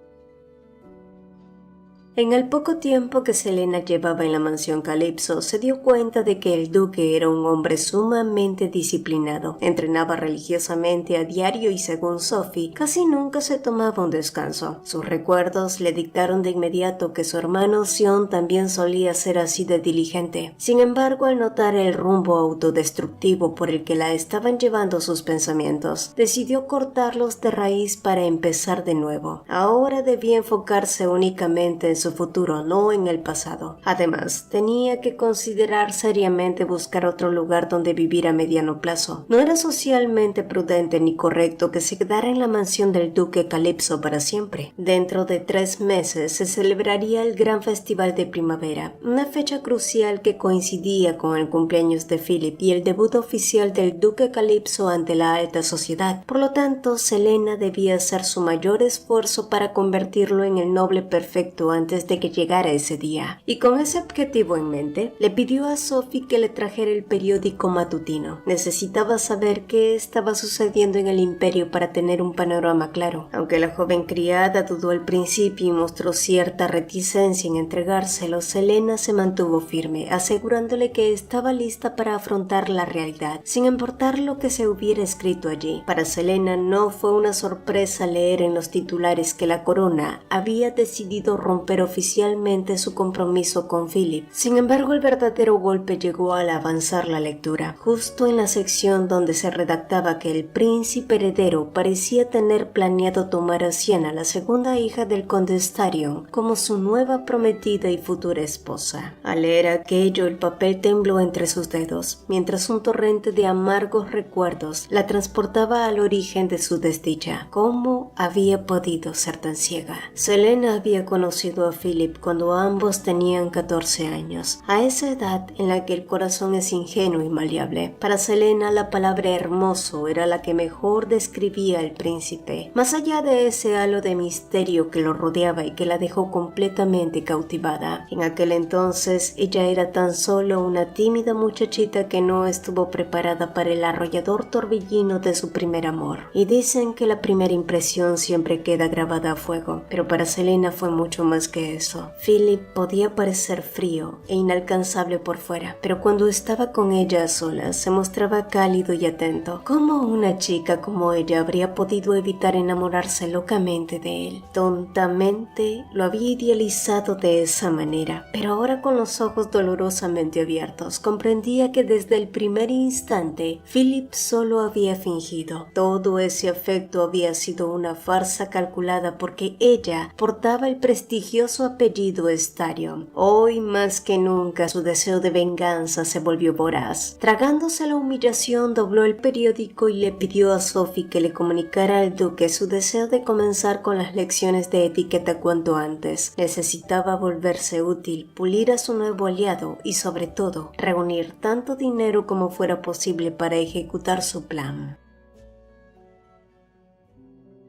En el poco tiempo que Selena llevaba en la mansión Calypso, se dio cuenta de que el duque era un hombre sumamente disciplinado. Entrenaba religiosamente a diario y, según Sophie, casi nunca se tomaba un descanso. Sus recuerdos le dictaron de inmediato que su hermano Sion también solía ser así de diligente. Sin embargo, al notar el rumbo autodestructivo por el que la estaban llevando sus pensamientos, decidió cortarlos de raíz para empezar de nuevo. Ahora debía enfocarse únicamente en su futuro, no en el pasado. Además, tenía que considerar seriamente buscar otro lugar donde vivir a mediano plazo. No era socialmente prudente ni correcto que se quedara en la mansión del duque Calypso para siempre. Dentro de 3 meses se celebraría el gran festival de primavera, una fecha crucial que coincidía con el cumpleaños de Philip y el debut oficial del duque Calypso ante la alta sociedad. Por lo tanto, Selena debía hacer su mayor esfuerzo para convertirlo en el noble perfecto antes de que llegara ese día, y con ese objetivo en mente, le pidió a Sophie que le trajera el periódico matutino. Necesitaba saber qué estaba sucediendo en el imperio para tener un panorama claro. Aunque la joven criada dudó al principio y mostró cierta reticencia en entregárselo, Selena se mantuvo firme, asegurándole que estaba lista para afrontar la realidad, sin importar lo que se hubiera escrito allí. Para Selena no fue una sorpresa leer en los titulares que la corona había decidido romper oficialmente su compromiso con Philip. Sin embargo, el verdadero golpe llegó al avanzar la lectura. Justo en la sección donde se redactaba que el príncipe heredero parecía tener planeado tomar a Sienna, la segunda hija del conde Starion, como su nueva prometida y futura esposa. Al leer aquello, el papel tembló entre sus dedos, mientras un torrente de amargos recuerdos la transportaba al origen de su desdicha. ¿Cómo había podido ser tan ciega? Selena había conocido a Philip cuando ambos tenían 14 años, a esa edad en la que el corazón es ingenuo y maleable. Para Selena, la palabra hermoso era la que mejor describía al príncipe, más allá de ese halo de misterio que lo rodeaba y que la dejó completamente cautivada. En aquel entonces, ella era tan solo una tímida muchachita que no estuvo preparada para el arrollador torbellino de su primer amor. Y dicen que la primera impresión siempre queda grabada a fuego, pero para Selena fue mucho más que eso. Philip podía parecer frío e inalcanzable por fuera, pero cuando estaba con ella a solas se mostraba cálido y atento. ¿Cómo una chica como ella habría podido evitar enamorarse locamente de él? Tontamente lo había idealizado de esa manera, pero ahora, con los ojos dolorosamente abiertos, comprendía que desde el primer instante Philip solo había fingido. Todo ese afecto había sido una farsa calculada porque ella portaba el prestigioso su apellido Starion. Hoy más que nunca su deseo de venganza se volvió voraz. Tragándose la humillación, dobló el periódico y le pidió a Sophie que le comunicara al duque su deseo de comenzar con las lecciones de etiqueta cuanto antes. Necesitaba volverse útil, pulir a su nuevo aliado y sobre todo reunir tanto dinero como fuera posible para ejecutar su plan.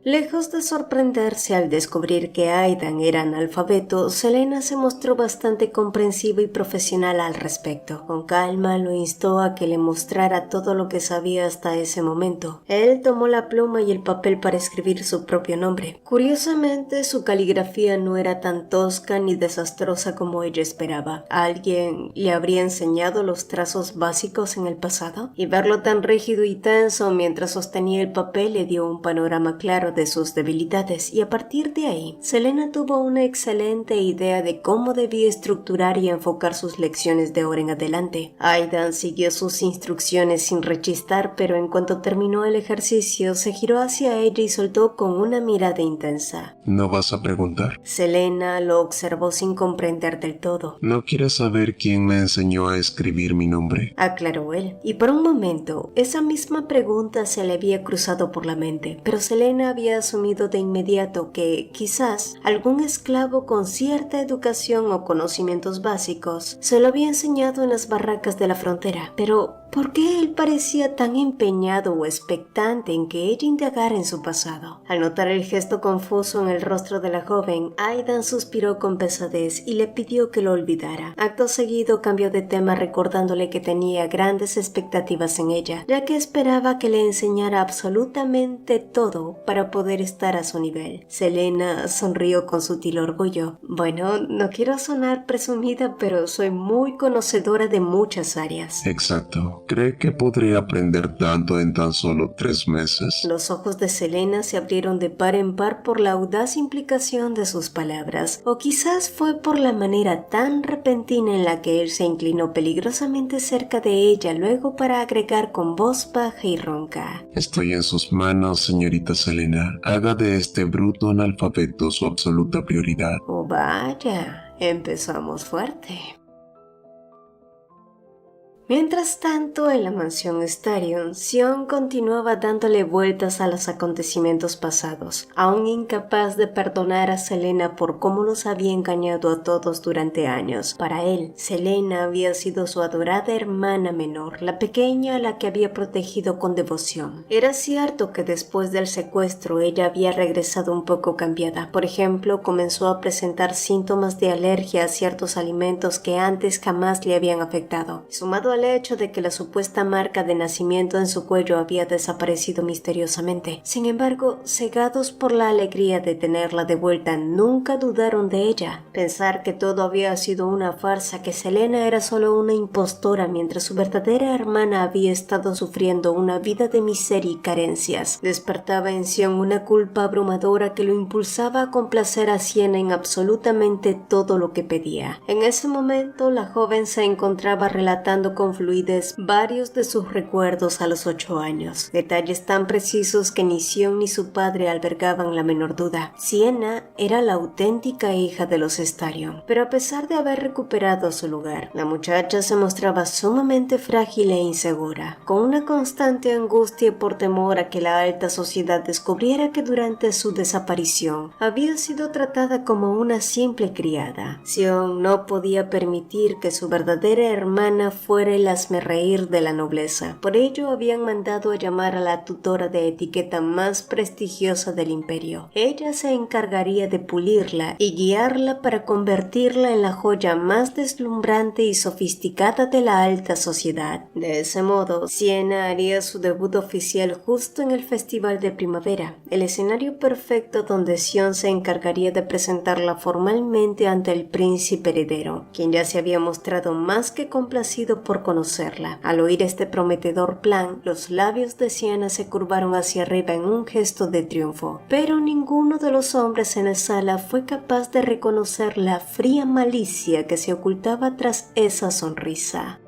Lejos de sorprenderse al descubrir que Aidan era analfabeto, Selena se mostró bastante comprensiva y profesional al respecto. Con calma lo instó a que le mostrara todo lo que sabía hasta ese momento. Él tomó la pluma y el papel para escribir su propio nombre. Curiosamente, su caligrafía no era tan tosca ni desastrosa como ella esperaba. ¿Alguien le habría enseñado los trazos básicos en el pasado? Y verlo tan rígido y tenso mientras sostenía el papel le dio un panorama claro de sus debilidades, y a partir de ahí, Selena tuvo una excelente idea de cómo debía estructurar y enfocar sus lecciones de ahora en adelante. Aidan siguió sus instrucciones sin rechistar, pero en cuanto terminó el ejercicio, se giró hacia ella y soltó con una mirada intensa: ¿No vas a preguntar? Selena lo observó sin comprender del todo. ¿No quieres saber quién me enseñó a escribir mi nombre? Aclaró él, y por un momento esa misma pregunta se le había cruzado por la mente, pero Selena había asumido de inmediato que quizás algún esclavo con cierta educación o conocimientos básicos se lo había enseñado en las barracas de la frontera. Pero ¿por qué él parecía tan empeñado o expectante en que ella indagara en su pasado? Al notar el gesto confuso en el rostro de la joven, Aidan suspiró con pesadez y le pidió que lo olvidara. Acto seguido cambió de tema recordándole que tenía grandes expectativas en ella, ya que esperaba que le enseñara absolutamente todo para poder estar a su nivel. Selena sonrió con sutil orgullo. Bueno, no quiero sonar presumida, pero soy muy conocedora de muchas áreas. Exacto. ¿Cree que podré aprender tanto en tan solo 3 meses? Los ojos de Selena se abrieron de par en par por la audaz implicación de sus palabras, o quizás fue por la manera tan repentina en la que él se inclinó peligrosamente cerca de ella luego para agregar con voz baja y ronca: Estoy en sus manos, señorita Selena. Haga de este bruto analfabeto su absoluta prioridad. Oh, vaya, empezamos fuerte. Mientras tanto, en la mansión Starion, Sion continuaba dándole vueltas a los acontecimientos pasados, aún incapaz de perdonar a Selena por cómo los había engañado a todos durante años. Para él, Selena había sido su adorada hermana menor, la pequeña a la que había protegido con devoción. Era cierto que después del secuestro ella había regresado un poco cambiada. Por ejemplo, comenzó a presentar síntomas de alergia a ciertos alimentos que antes jamás le habían afectado. Sumado al hecho de que la supuesta marca de nacimiento en su cuello había desaparecido misteriosamente. Sin embargo, cegados por la alegría de tenerla de vuelta, nunca dudaron de ella. Pensar que todo había sido una farsa, que Selena era solo una impostora mientras su verdadera hermana había estado sufriendo una vida de miseria y carencias, despertaba en Sion una culpa abrumadora que lo impulsaba a complacer a Sienna en absolutamente todo lo que pedía. En ese momento, la joven se encontraba relatando con fluidez varios de sus recuerdos a los 8 años, detalles tan precisos que ni Sion ni su padre albergaban la menor duda. Sienna era la auténtica hija de los Starion, pero a pesar de haber recuperado su lugar, la muchacha se mostraba sumamente frágil e insegura, con una constante angustia por temor a que la alta sociedad descubriera que durante su desaparición había sido tratada como una simple criada. Sion no podía permitir que su verdadera hermana fuera el hazmerreír de la nobleza. Por ello habían mandado a llamar a la tutora de etiqueta más prestigiosa del imperio. Ella se encargaría de pulirla y guiarla para convertirla en la joya más deslumbrante y sofisticada de la alta sociedad. De ese modo, Sienna haría su debut oficial justo en el festival de primavera, el escenario perfecto donde Sion se encargaría de presentarla formalmente ante el príncipe heredero, quien ya se había mostrado más que complacido por conocerla. Al oír este prometedor plan, los labios de Sienna se curvaron hacia arriba en un gesto de triunfo, pero ninguno de los hombres en la sala fue capaz de reconocer la fría malicia que se ocultaba tras esa sonrisa.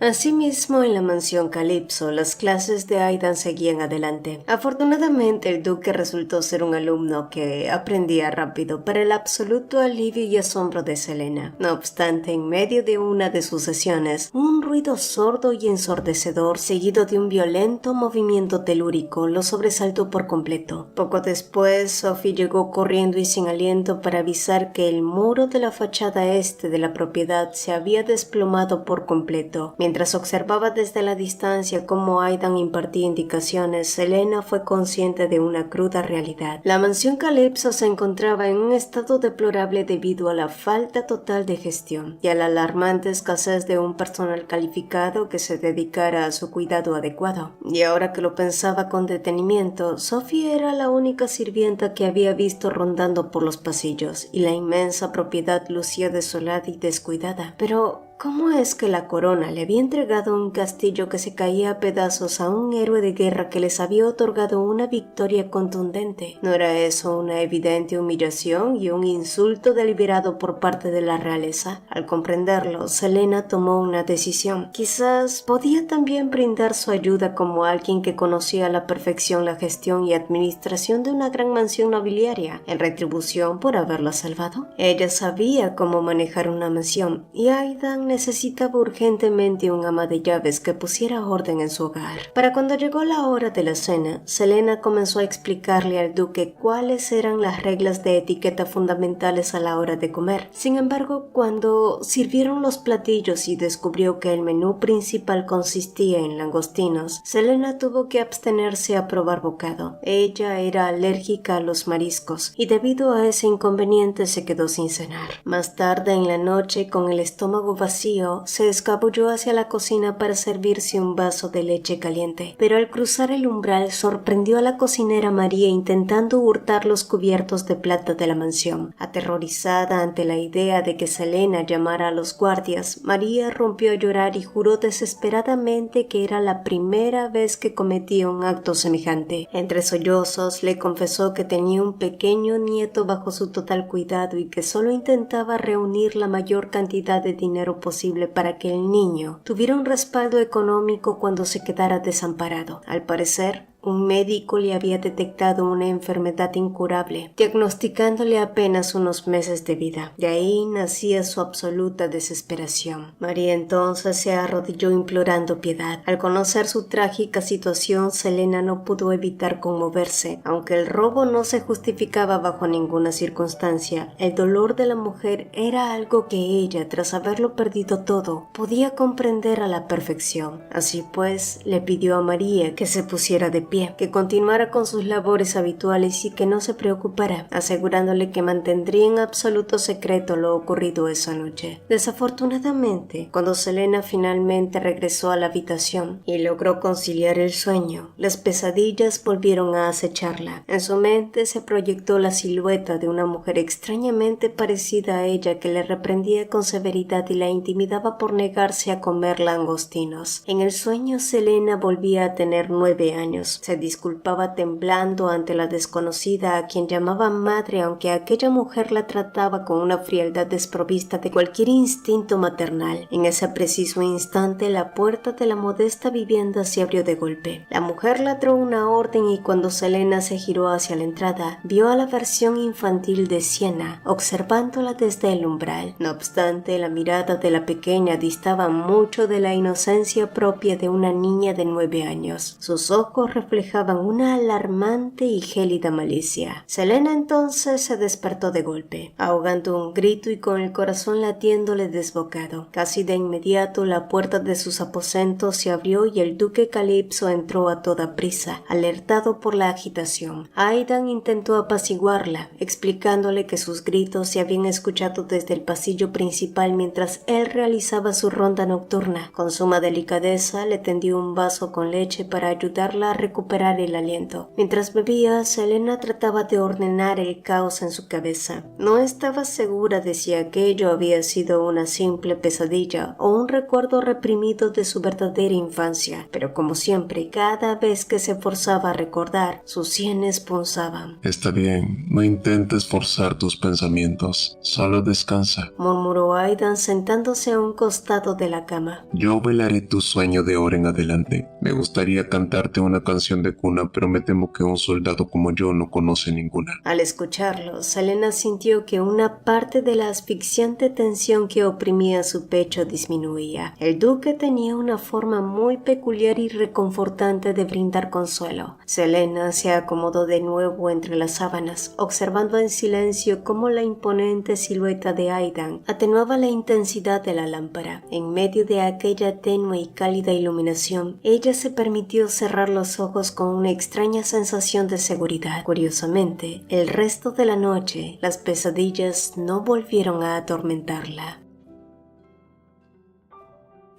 Asimismo, en la mansión Calypso, las clases de Aidan seguían adelante. Afortunadamente, el duque resultó ser un alumno que aprendía rápido, para el absoluto alivio y asombro de Selena. No obstante, en medio de una de sus sesiones, un ruido sordo y ensordecedor, seguido de un violento movimiento telúrico, lo sobresaltó por completo. Poco después, Sophie llegó corriendo y sin aliento para avisar que el muro de la fachada este de la propiedad se había desplomado por completo. Mientras observaba desde la distancia cómo Aidan impartía indicaciones, Selena fue consciente de una cruda realidad. La mansión Calypso se encontraba en un estado deplorable debido a la falta total de gestión y a la alarmante escasez de un personal calificado que se dedicara a su cuidado adecuado. Y ahora que lo pensaba con detenimiento, Sophie era la única sirvienta que había visto rondando por los pasillos, y la inmensa propiedad lucía desolada y descuidada. Pero ¿cómo es que la corona le había entregado un castillo que se caía a pedazos a un héroe de guerra que les había otorgado una victoria contundente? ¿No era eso una evidente humillación y un insulto deliberado por parte de la realeza? Al comprenderlo, Selena tomó una decisión. Quizás podía también brindar su ayuda como alguien que conocía a la perfección la gestión y administración de una gran mansión nobiliaria, en retribución por haberla salvado. Ella sabía cómo manejar una mansión, y Aidan necesitaba urgentemente un ama de llaves que pusiera orden en su hogar. Para cuando llegó la hora de la cena, Selena comenzó a explicarle al duque cuáles eran las reglas de etiqueta fundamentales a la hora de comer. Sin embargo, cuando sirvieron los platillos y descubrió que el menú principal consistía en langostinos, Selena tuvo que abstenerse a probar bocado. Ella era alérgica a los mariscos y debido a ese inconveniente se quedó sin cenar. Más tarde en la noche, con el estómago vacío, se escabulló hacia la cocina para servirse un vaso de leche caliente, pero al cruzar el umbral sorprendió a la cocinera María intentando hurtar los cubiertos de plata de la mansión. Aterrorizada ante la idea de que Selena llamara a los guardias, María rompió a llorar y juró desesperadamente que era la primera vez que cometía un acto semejante. Entre sollozos le confesó que tenía un pequeño nieto bajo su total cuidado y que solo intentaba reunir la mayor cantidad de dinero posible para que el niño tuviera un respaldo económico cuando se quedara desamparado. Al parecer, un médico le había detectado una enfermedad incurable, diagnosticándole apenas unos meses de vida. De ahí nacía su absoluta desesperación. María entonces se arrodilló implorando piedad. Al conocer su trágica situación, Selena no pudo evitar conmoverse. Aunque el robo no se justificaba bajo ninguna circunstancia, el dolor de la mujer era algo que ella, tras haberlo perdido todo, podía comprender a la perfección. Así pues, le pidió a María que se pusiera de pie, que continuara con sus labores habituales y que no se preocupara, asegurándole que mantendría en absoluto secreto lo ocurrido esa noche. Desafortunadamente, cuando Selena finalmente regresó a la habitación y logró conciliar el sueño, las pesadillas volvieron a acecharla. En su mente se proyectó la silueta de una mujer extrañamente parecida a ella que le reprendía con severidad y la intimidaba por negarse a comer langostinos. En el sueño, Selena volvía a tener 9 años. Se disculpaba temblando ante la desconocida a quien llamaba madre, aunque aquella mujer la trataba con una frialdad desprovista de cualquier instinto maternal. En ese preciso instante, la puerta de la modesta vivienda se abrió de golpe. La mujer ladró una orden y cuando Selena se giró hacia la entrada, vio a la versión infantil de Siena, observándola desde el umbral. No obstante, la mirada de la pequeña distaba mucho de la inocencia propia de una niña de 9 años. Sus ojos reflejaban una alarmante y gélida malicia. Selena entonces se despertó de golpe, ahogando un grito y con el corazón latiéndole desbocado. Casi de inmediato la puerta de sus aposentos se abrió y el duque Calypso entró a toda prisa, alertado por la agitación. Aidan intentó apaciguarla, explicándole que sus gritos se habían escuchado desde el pasillo principal mientras él realizaba su ronda nocturna. Con suma delicadeza le tendió un vaso con leche para ayudarla a recuperar recuperar el aliento. Mientras bebía, Selena trataba de ordenar el caos en su cabeza. No estaba segura de si aquello había sido una simple pesadilla o un recuerdo reprimido de su verdadera infancia, pero como siempre, cada vez que se forzaba a recordar, sus sienes punzaban. Está bien, no intentes forzar tus pensamientos, solo descansa. Murmuró Aidan sentándose a un costado de la cama. Yo velaré tu sueño de ahora en adelante. Me gustaría cantarte una canción de cuna, pero me temo que un soldado como yo no conoce ninguna. Al escucharlo, Selena sintió que una parte de la asfixiante tensión que oprimía su pecho disminuía. El duque tenía una forma muy peculiar y reconfortante de brindar consuelo. Selena se acomodó de nuevo entre las sábanas, observando en silencio cómo la imponente silueta de Aidan atenuaba la intensidad de la lámpara. En medio de aquella tenue y cálida iluminación, ella se permitió cerrar los ojos con una extraña sensación de seguridad. Curiosamente, el resto de la noche, las pesadillas no volvieron a atormentarla.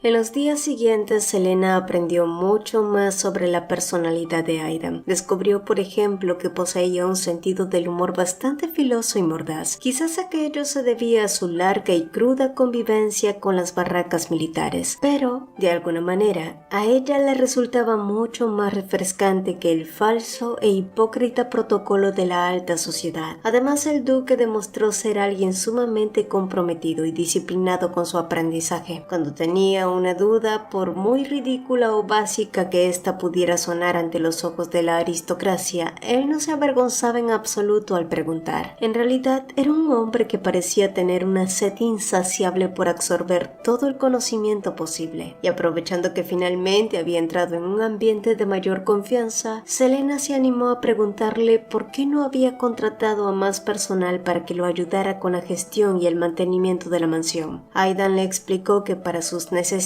En los días siguientes, Selena aprendió mucho más sobre la personalidad de Aidan. Descubrió, por ejemplo, que poseía un sentido del humor bastante filoso y mordaz. Quizás aquello se debía a su larga y cruda convivencia con las barracas militares, pero, de alguna manera, a ella le resultaba mucho más refrescante que el falso e hipócrita protocolo de la alta sociedad. Además, el duque demostró ser alguien sumamente comprometido y disciplinado con su aprendizaje. Cuando tenía una duda, por muy ridícula o básica que ésta pudiera sonar ante los ojos de la aristocracia, él no se avergonzaba en absoluto al preguntar. En realidad, era un hombre que parecía tener una sed insaciable por absorber todo el conocimiento posible. Y aprovechando que finalmente había entrado en un ambiente de mayor confianza, Selena se animó a preguntarle por qué no había contratado a más personal para que lo ayudara con la gestión y el mantenimiento de la mansión. Aidan le explicó que para sus necesidades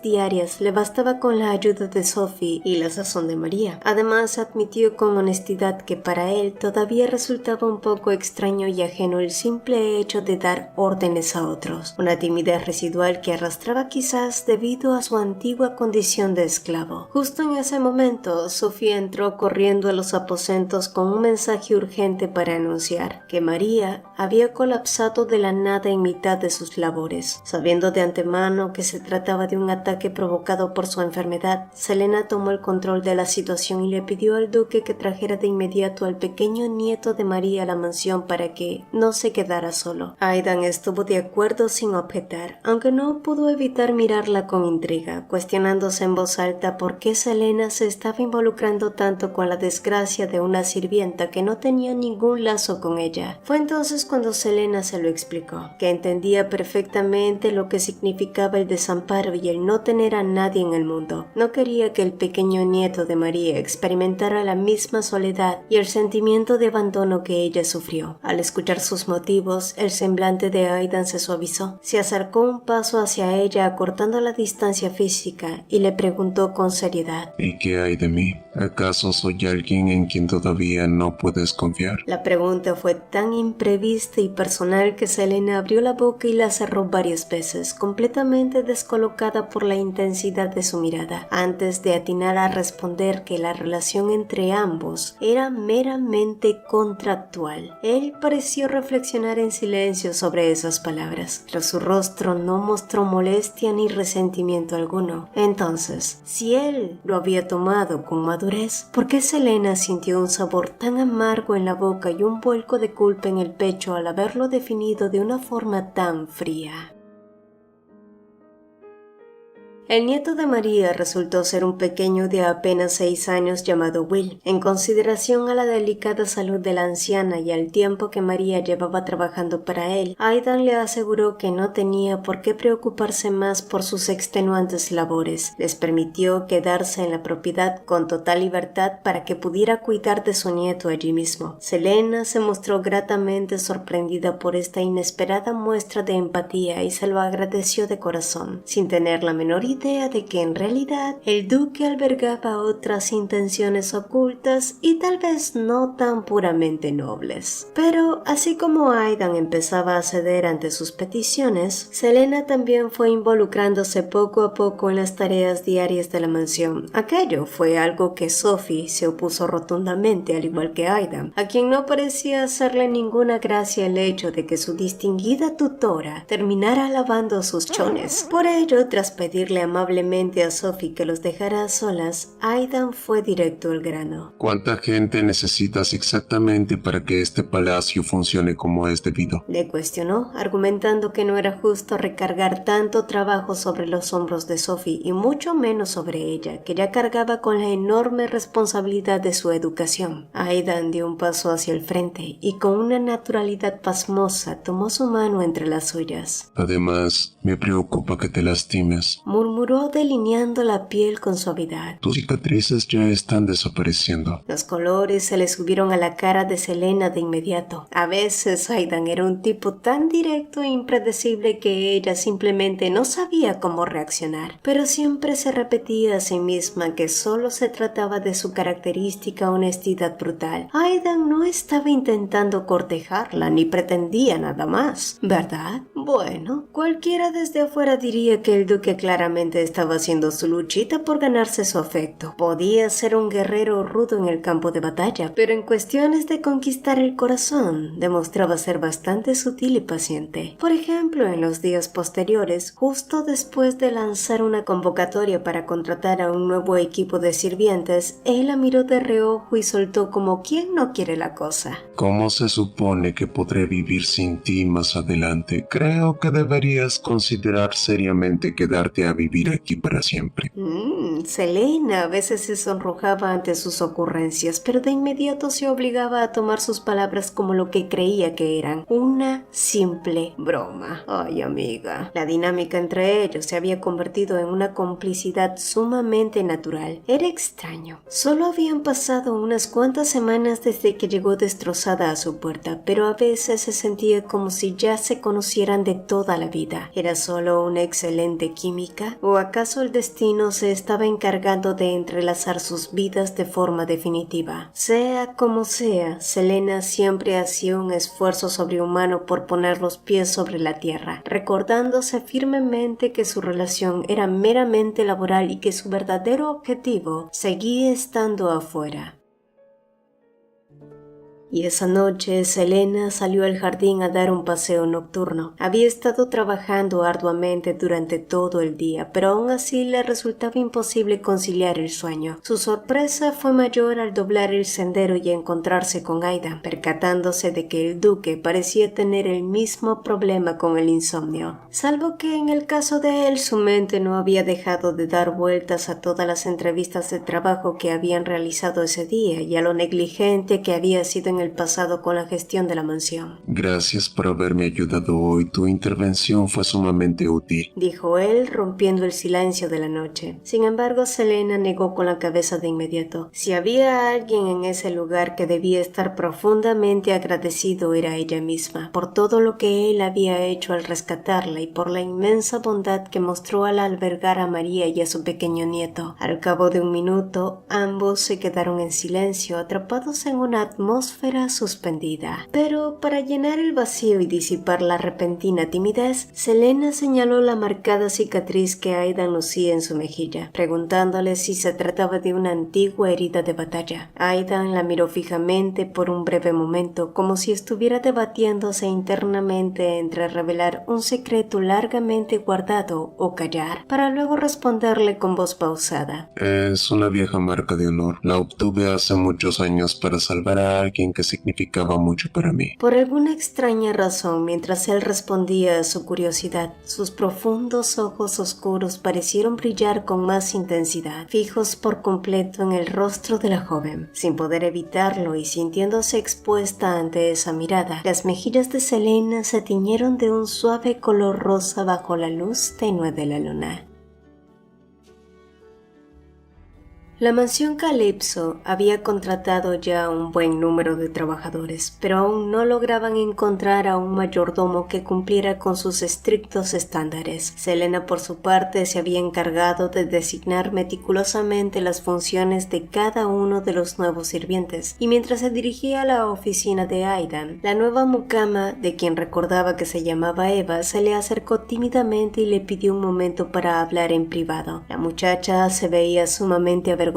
diarias le bastaba con la ayuda de Sophie y la sazón de María. Además, admitió con honestidad que para él todavía resultaba un poco extraño y ajeno el simple hecho de dar órdenes a otros, una timidez residual que arrastraba quizás debido a su antigua condición de esclavo. Justo en ese momento, Sophie entró corriendo a los aposentos con un mensaje urgente para anunciar que María había colapsado de la nada en mitad de sus labores. Sabiendo de antemano que se trataba de un ataque provocado por su enfermedad, Selena tomó el control de la situación y le pidió al duque que trajera de inmediato al pequeño nieto de María a la mansión para que no se quedara solo. Aidan estuvo de acuerdo sin objetar, aunque no pudo evitar mirarla con intriga, cuestionándose en voz alta por qué Selena se estaba involucrando tanto con la desgracia de una sirvienta que no tenía ningún lazo con ella. Fue entonces cuando Selena se lo explicó, que entendía perfectamente lo que significaba el desamparo y el no tener a nadie en el mundo. No quería que el pequeño nieto de María experimentara la misma soledad y el sentimiento de abandono que ella sufrió. Al escuchar sus motivos, el semblante de Aidan se suavizó. Se acercó un paso hacia ella acortando la distancia física y le preguntó con seriedad: ¿Y qué hay de mí? ¿Acaso soy alguien en quien todavía no puedes confiar? La pregunta fue tan imprevista y personal que Selena abrió la boca y la cerró varias veces, completamente descolocada por la intensidad de su mirada, antes de atinar a responder que la relación entre ambos era meramente contractual. Él pareció reflexionar en silencio sobre esas palabras, pero su rostro no mostró molestia ni resentimiento alguno. Entonces, si él lo había tomado con madurez, ¿por qué Selena sintió un sabor tan amargo en la boca y un vuelco de culpa en el pecho al haberlo definido de una forma tan fría? El nieto de María resultó ser un pequeño de apenas 6 años llamado Will. En consideración a la delicada salud de la anciana y al tiempo que María llevaba trabajando para él, Aidan le aseguró que no tenía por qué preocuparse más por sus extenuantes labores. Les permitió quedarse en la propiedad con total libertad para que pudiera cuidar de su nieto allí mismo. Selena se mostró gratamente sorprendida por esta inesperada muestra de empatía y se lo agradeció de corazón, sin tener la menor idea idea de que en realidad el duque albergaba otras intenciones ocultas y tal vez no tan puramente nobles. Pero así como Aidan empezaba a ceder ante sus peticiones, Selena también fue involucrándose poco a poco en las tareas diarias de la mansión. Aquello fue algo que Sophie se opuso rotundamente, al igual que Aidan, a quien no parecía hacerle ninguna gracia el hecho de que su distinguida tutora terminara lavando sus chones. Por ello, tras pedirle amablemente a Sophie que los dejara a solas, Aidan fue directo al grano. ¿Cuánta gente necesitas exactamente para que este palacio funcione como es debido? Le cuestionó, argumentando que no era justo recargar tanto trabajo sobre los hombros de Sophie y mucho menos sobre ella, que ya cargaba con la enorme responsabilidad de su educación. Aidan dio un paso hacia el frente y con una naturalidad pasmosa tomó su mano entre las suyas. Además, me preocupa que te lastimes. Murmuró delineando la piel con suavidad. Tus cicatrices ya están desapareciendo. Los colores se le subieron a la cara de Selena de inmediato. A veces Aidan era un tipo tan directo e impredecible que ella simplemente no sabía cómo reaccionar, pero siempre se repetía a sí misma que solo se trataba de su característica honestidad brutal. Aidan no estaba intentando cortejarla ni pretendía nada más, ¿verdad? Bueno, cualquiera desde afuera diría que el duque claramente estaba haciendo su luchita por ganarse su afecto. Podía ser un guerrero rudo en el campo de batalla, pero en cuestiones de conquistar el corazón, demostraba ser bastante sutil y paciente. Por ejemplo, en los días posteriores, justo después de lanzar una convocatoria para contratar a un nuevo equipo de sirvientes, él la miró de reojo y soltó como quien no quiere la cosa. ¿Cómo se supone que podré vivir sin ti más adelante? Creo que deberías considerar seriamente quedarte a vivir aquí para siempre. Selena a veces se sonrojaba ante sus ocurrencias, pero de inmediato se obligaba a tomar sus palabras como lo que creía que eran, una simple broma. Ay, amiga, la dinámica entre ellos se había convertido en una complicidad sumamente natural. Era extraño. Solo habían pasado unas cuantas semanas desde que llegó destrozada a su puerta, pero a veces se sentía como si ya se conocieran de toda la vida. ¿Era solo una excelente química? ¿O acaso el destino se estaba encargando de entrelazar sus vidas de forma definitiva? Sea como sea, Selena siempre hacía un esfuerzo sobrehumano por poner los pies sobre la tierra, recordándose firmemente que su relación era meramente laboral y que su verdadero objetivo seguía estando afuera. Y esa noche Selena salió al jardín a dar un paseo nocturno. Había estado trabajando arduamente durante todo el día, pero aún así le resultaba imposible conciliar el sueño. Su sorpresa fue mayor al doblar el sendero y encontrarse con Aidan, percatándose de que el duque parecía tener el mismo problema con el insomnio. Salvo que en el caso de él su mente no había dejado de dar vueltas a todas las entrevistas de trabajo que habían realizado ese día y a lo negligente que había sido en el pasado con la gestión de la mansión. Gracias por haberme ayudado hoy. Tu intervención fue sumamente útil, dijo él, rompiendo el silencio de la noche. Sin embargo, Selena negó con la cabeza de inmediato. Si había alguien en ese lugar que debía estar profundamente agradecido, era ella misma, por todo lo que él había hecho al rescatarla y por la inmensa bondad que mostró al albergar a María y a su pequeño nieto. Al cabo de un minuto, ambos se quedaron en silencio, atrapados en una atmósfera suspendida. Pero para llenar el vacío y disipar la repentina timidez, Selena señaló la marcada cicatriz que Aidan lucía en su mejilla, preguntándole si se trataba de una antigua herida de batalla. Aidan la miró fijamente por un breve momento, como si estuviera debatiéndose internamente entre revelar un secreto largamente guardado o callar, para luego responderle con voz pausada. Es una vieja marca de honor. La obtuve hace muchos años para salvar a alguien que significaba mucho para mí. Por alguna extraña razón, mientras él respondía a su curiosidad, sus profundos ojos oscuros parecieron brillar con más intensidad, fijos por completo en el rostro de la joven. Sin poder evitarlo y sintiéndose expuesta ante esa mirada, las mejillas de Selena se tiñeron de un suave color rosa bajo la luz tenue de la luna. La mansión Calypso había contratado ya un buen número de trabajadores, pero aún no lograban encontrar a un mayordomo que cumpliera con sus estrictos estándares. Selena, por su parte, se había encargado de designar meticulosamente las funciones de cada uno de los nuevos sirvientes, y mientras se dirigía a la oficina de Aidan, la nueva mucama, de quien recordaba que se llamaba Eva, se le acercó tímidamente y le pidió un momento para hablar en privado. La muchacha se veía sumamente avergonzada,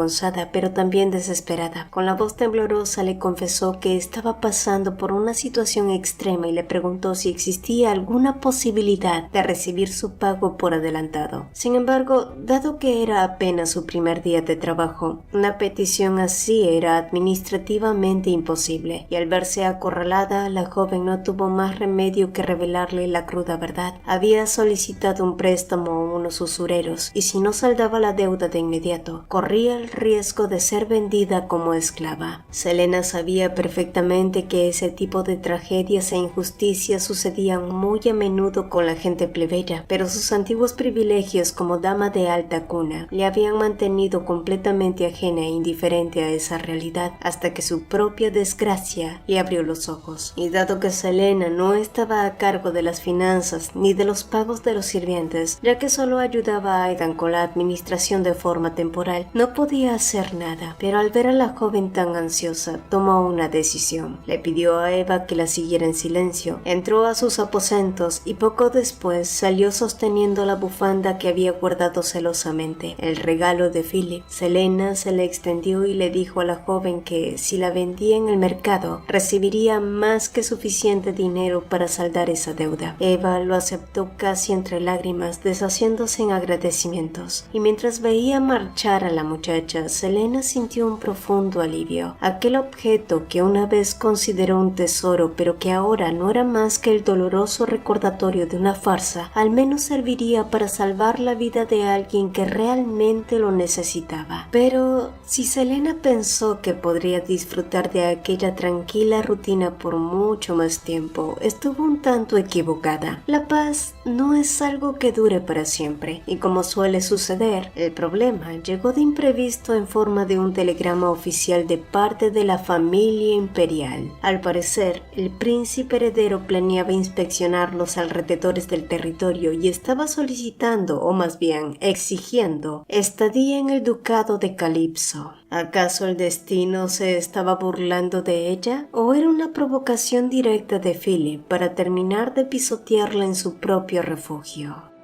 pero también desesperada. Con la voz temblorosa le confesó que estaba pasando por una situación extrema y le preguntó si existía alguna posibilidad de recibir su pago por adelantado. Sin embargo, dado que era apenas su primer día de trabajo, una petición así era administrativamente imposible, y al verse acorralada, la joven no tuvo más remedio que revelarle la cruda verdad. Había solicitado un préstamo a unos usureros, y si no saldaba la deuda de inmediato, corría el riesgo de ser vendida como esclava. Selena sabía perfectamente que ese tipo de tragedias e injusticias sucedían muy a menudo con la gente plebeya, pero sus antiguos privilegios como dama de alta cuna le habían mantenido completamente ajena e indiferente a esa realidad hasta que su propia desgracia le abrió los ojos. Y dado que Selena no estaba a cargo de las finanzas ni de los pagos de los sirvientes, ya que solo ayudaba a Aidan con la administración de forma temporal, no podía hacer nada, pero al ver a la joven tan ansiosa, tomó una decisión. Le pidió a Eva que la siguiera en silencio, entró a sus aposentos y poco después salió sosteniendo la bufanda que había guardado celosamente, el regalo de Philip. Selena se le extendió y le dijo a la joven que, si la vendía en el mercado, recibiría más que suficiente dinero para saldar esa deuda. Eva lo aceptó casi entre lágrimas, deshaciéndose en agradecimientos, y mientras veía marchar a la muchacha, Selena sintió un profundo alivio. Aquel objeto que una vez consideró un tesoro, pero que ahora no era más que el doloroso recordatorio de una farsa, al menos serviría para salvar la vida de alguien que realmente lo necesitaba. Pero si Selena pensó que podría disfrutar de aquella tranquila rutina por mucho más tiempo, estuvo un tanto equivocada. La paz no es algo que dure para siempre, y como suele suceder, el problema llegó de imprevisto en forma de un telegrama oficial de parte de la familia imperial. Al parecer, el príncipe heredero planeaba inspeccionar los alrededores del territorio y estaba solicitando, o más bien exigiendo, estadía en el ducado de Calypso. ¿Acaso el destino se estaba burlando de ella? ¿O era una provocación directa de Philip para terminar de pisotearla en su propio refugio?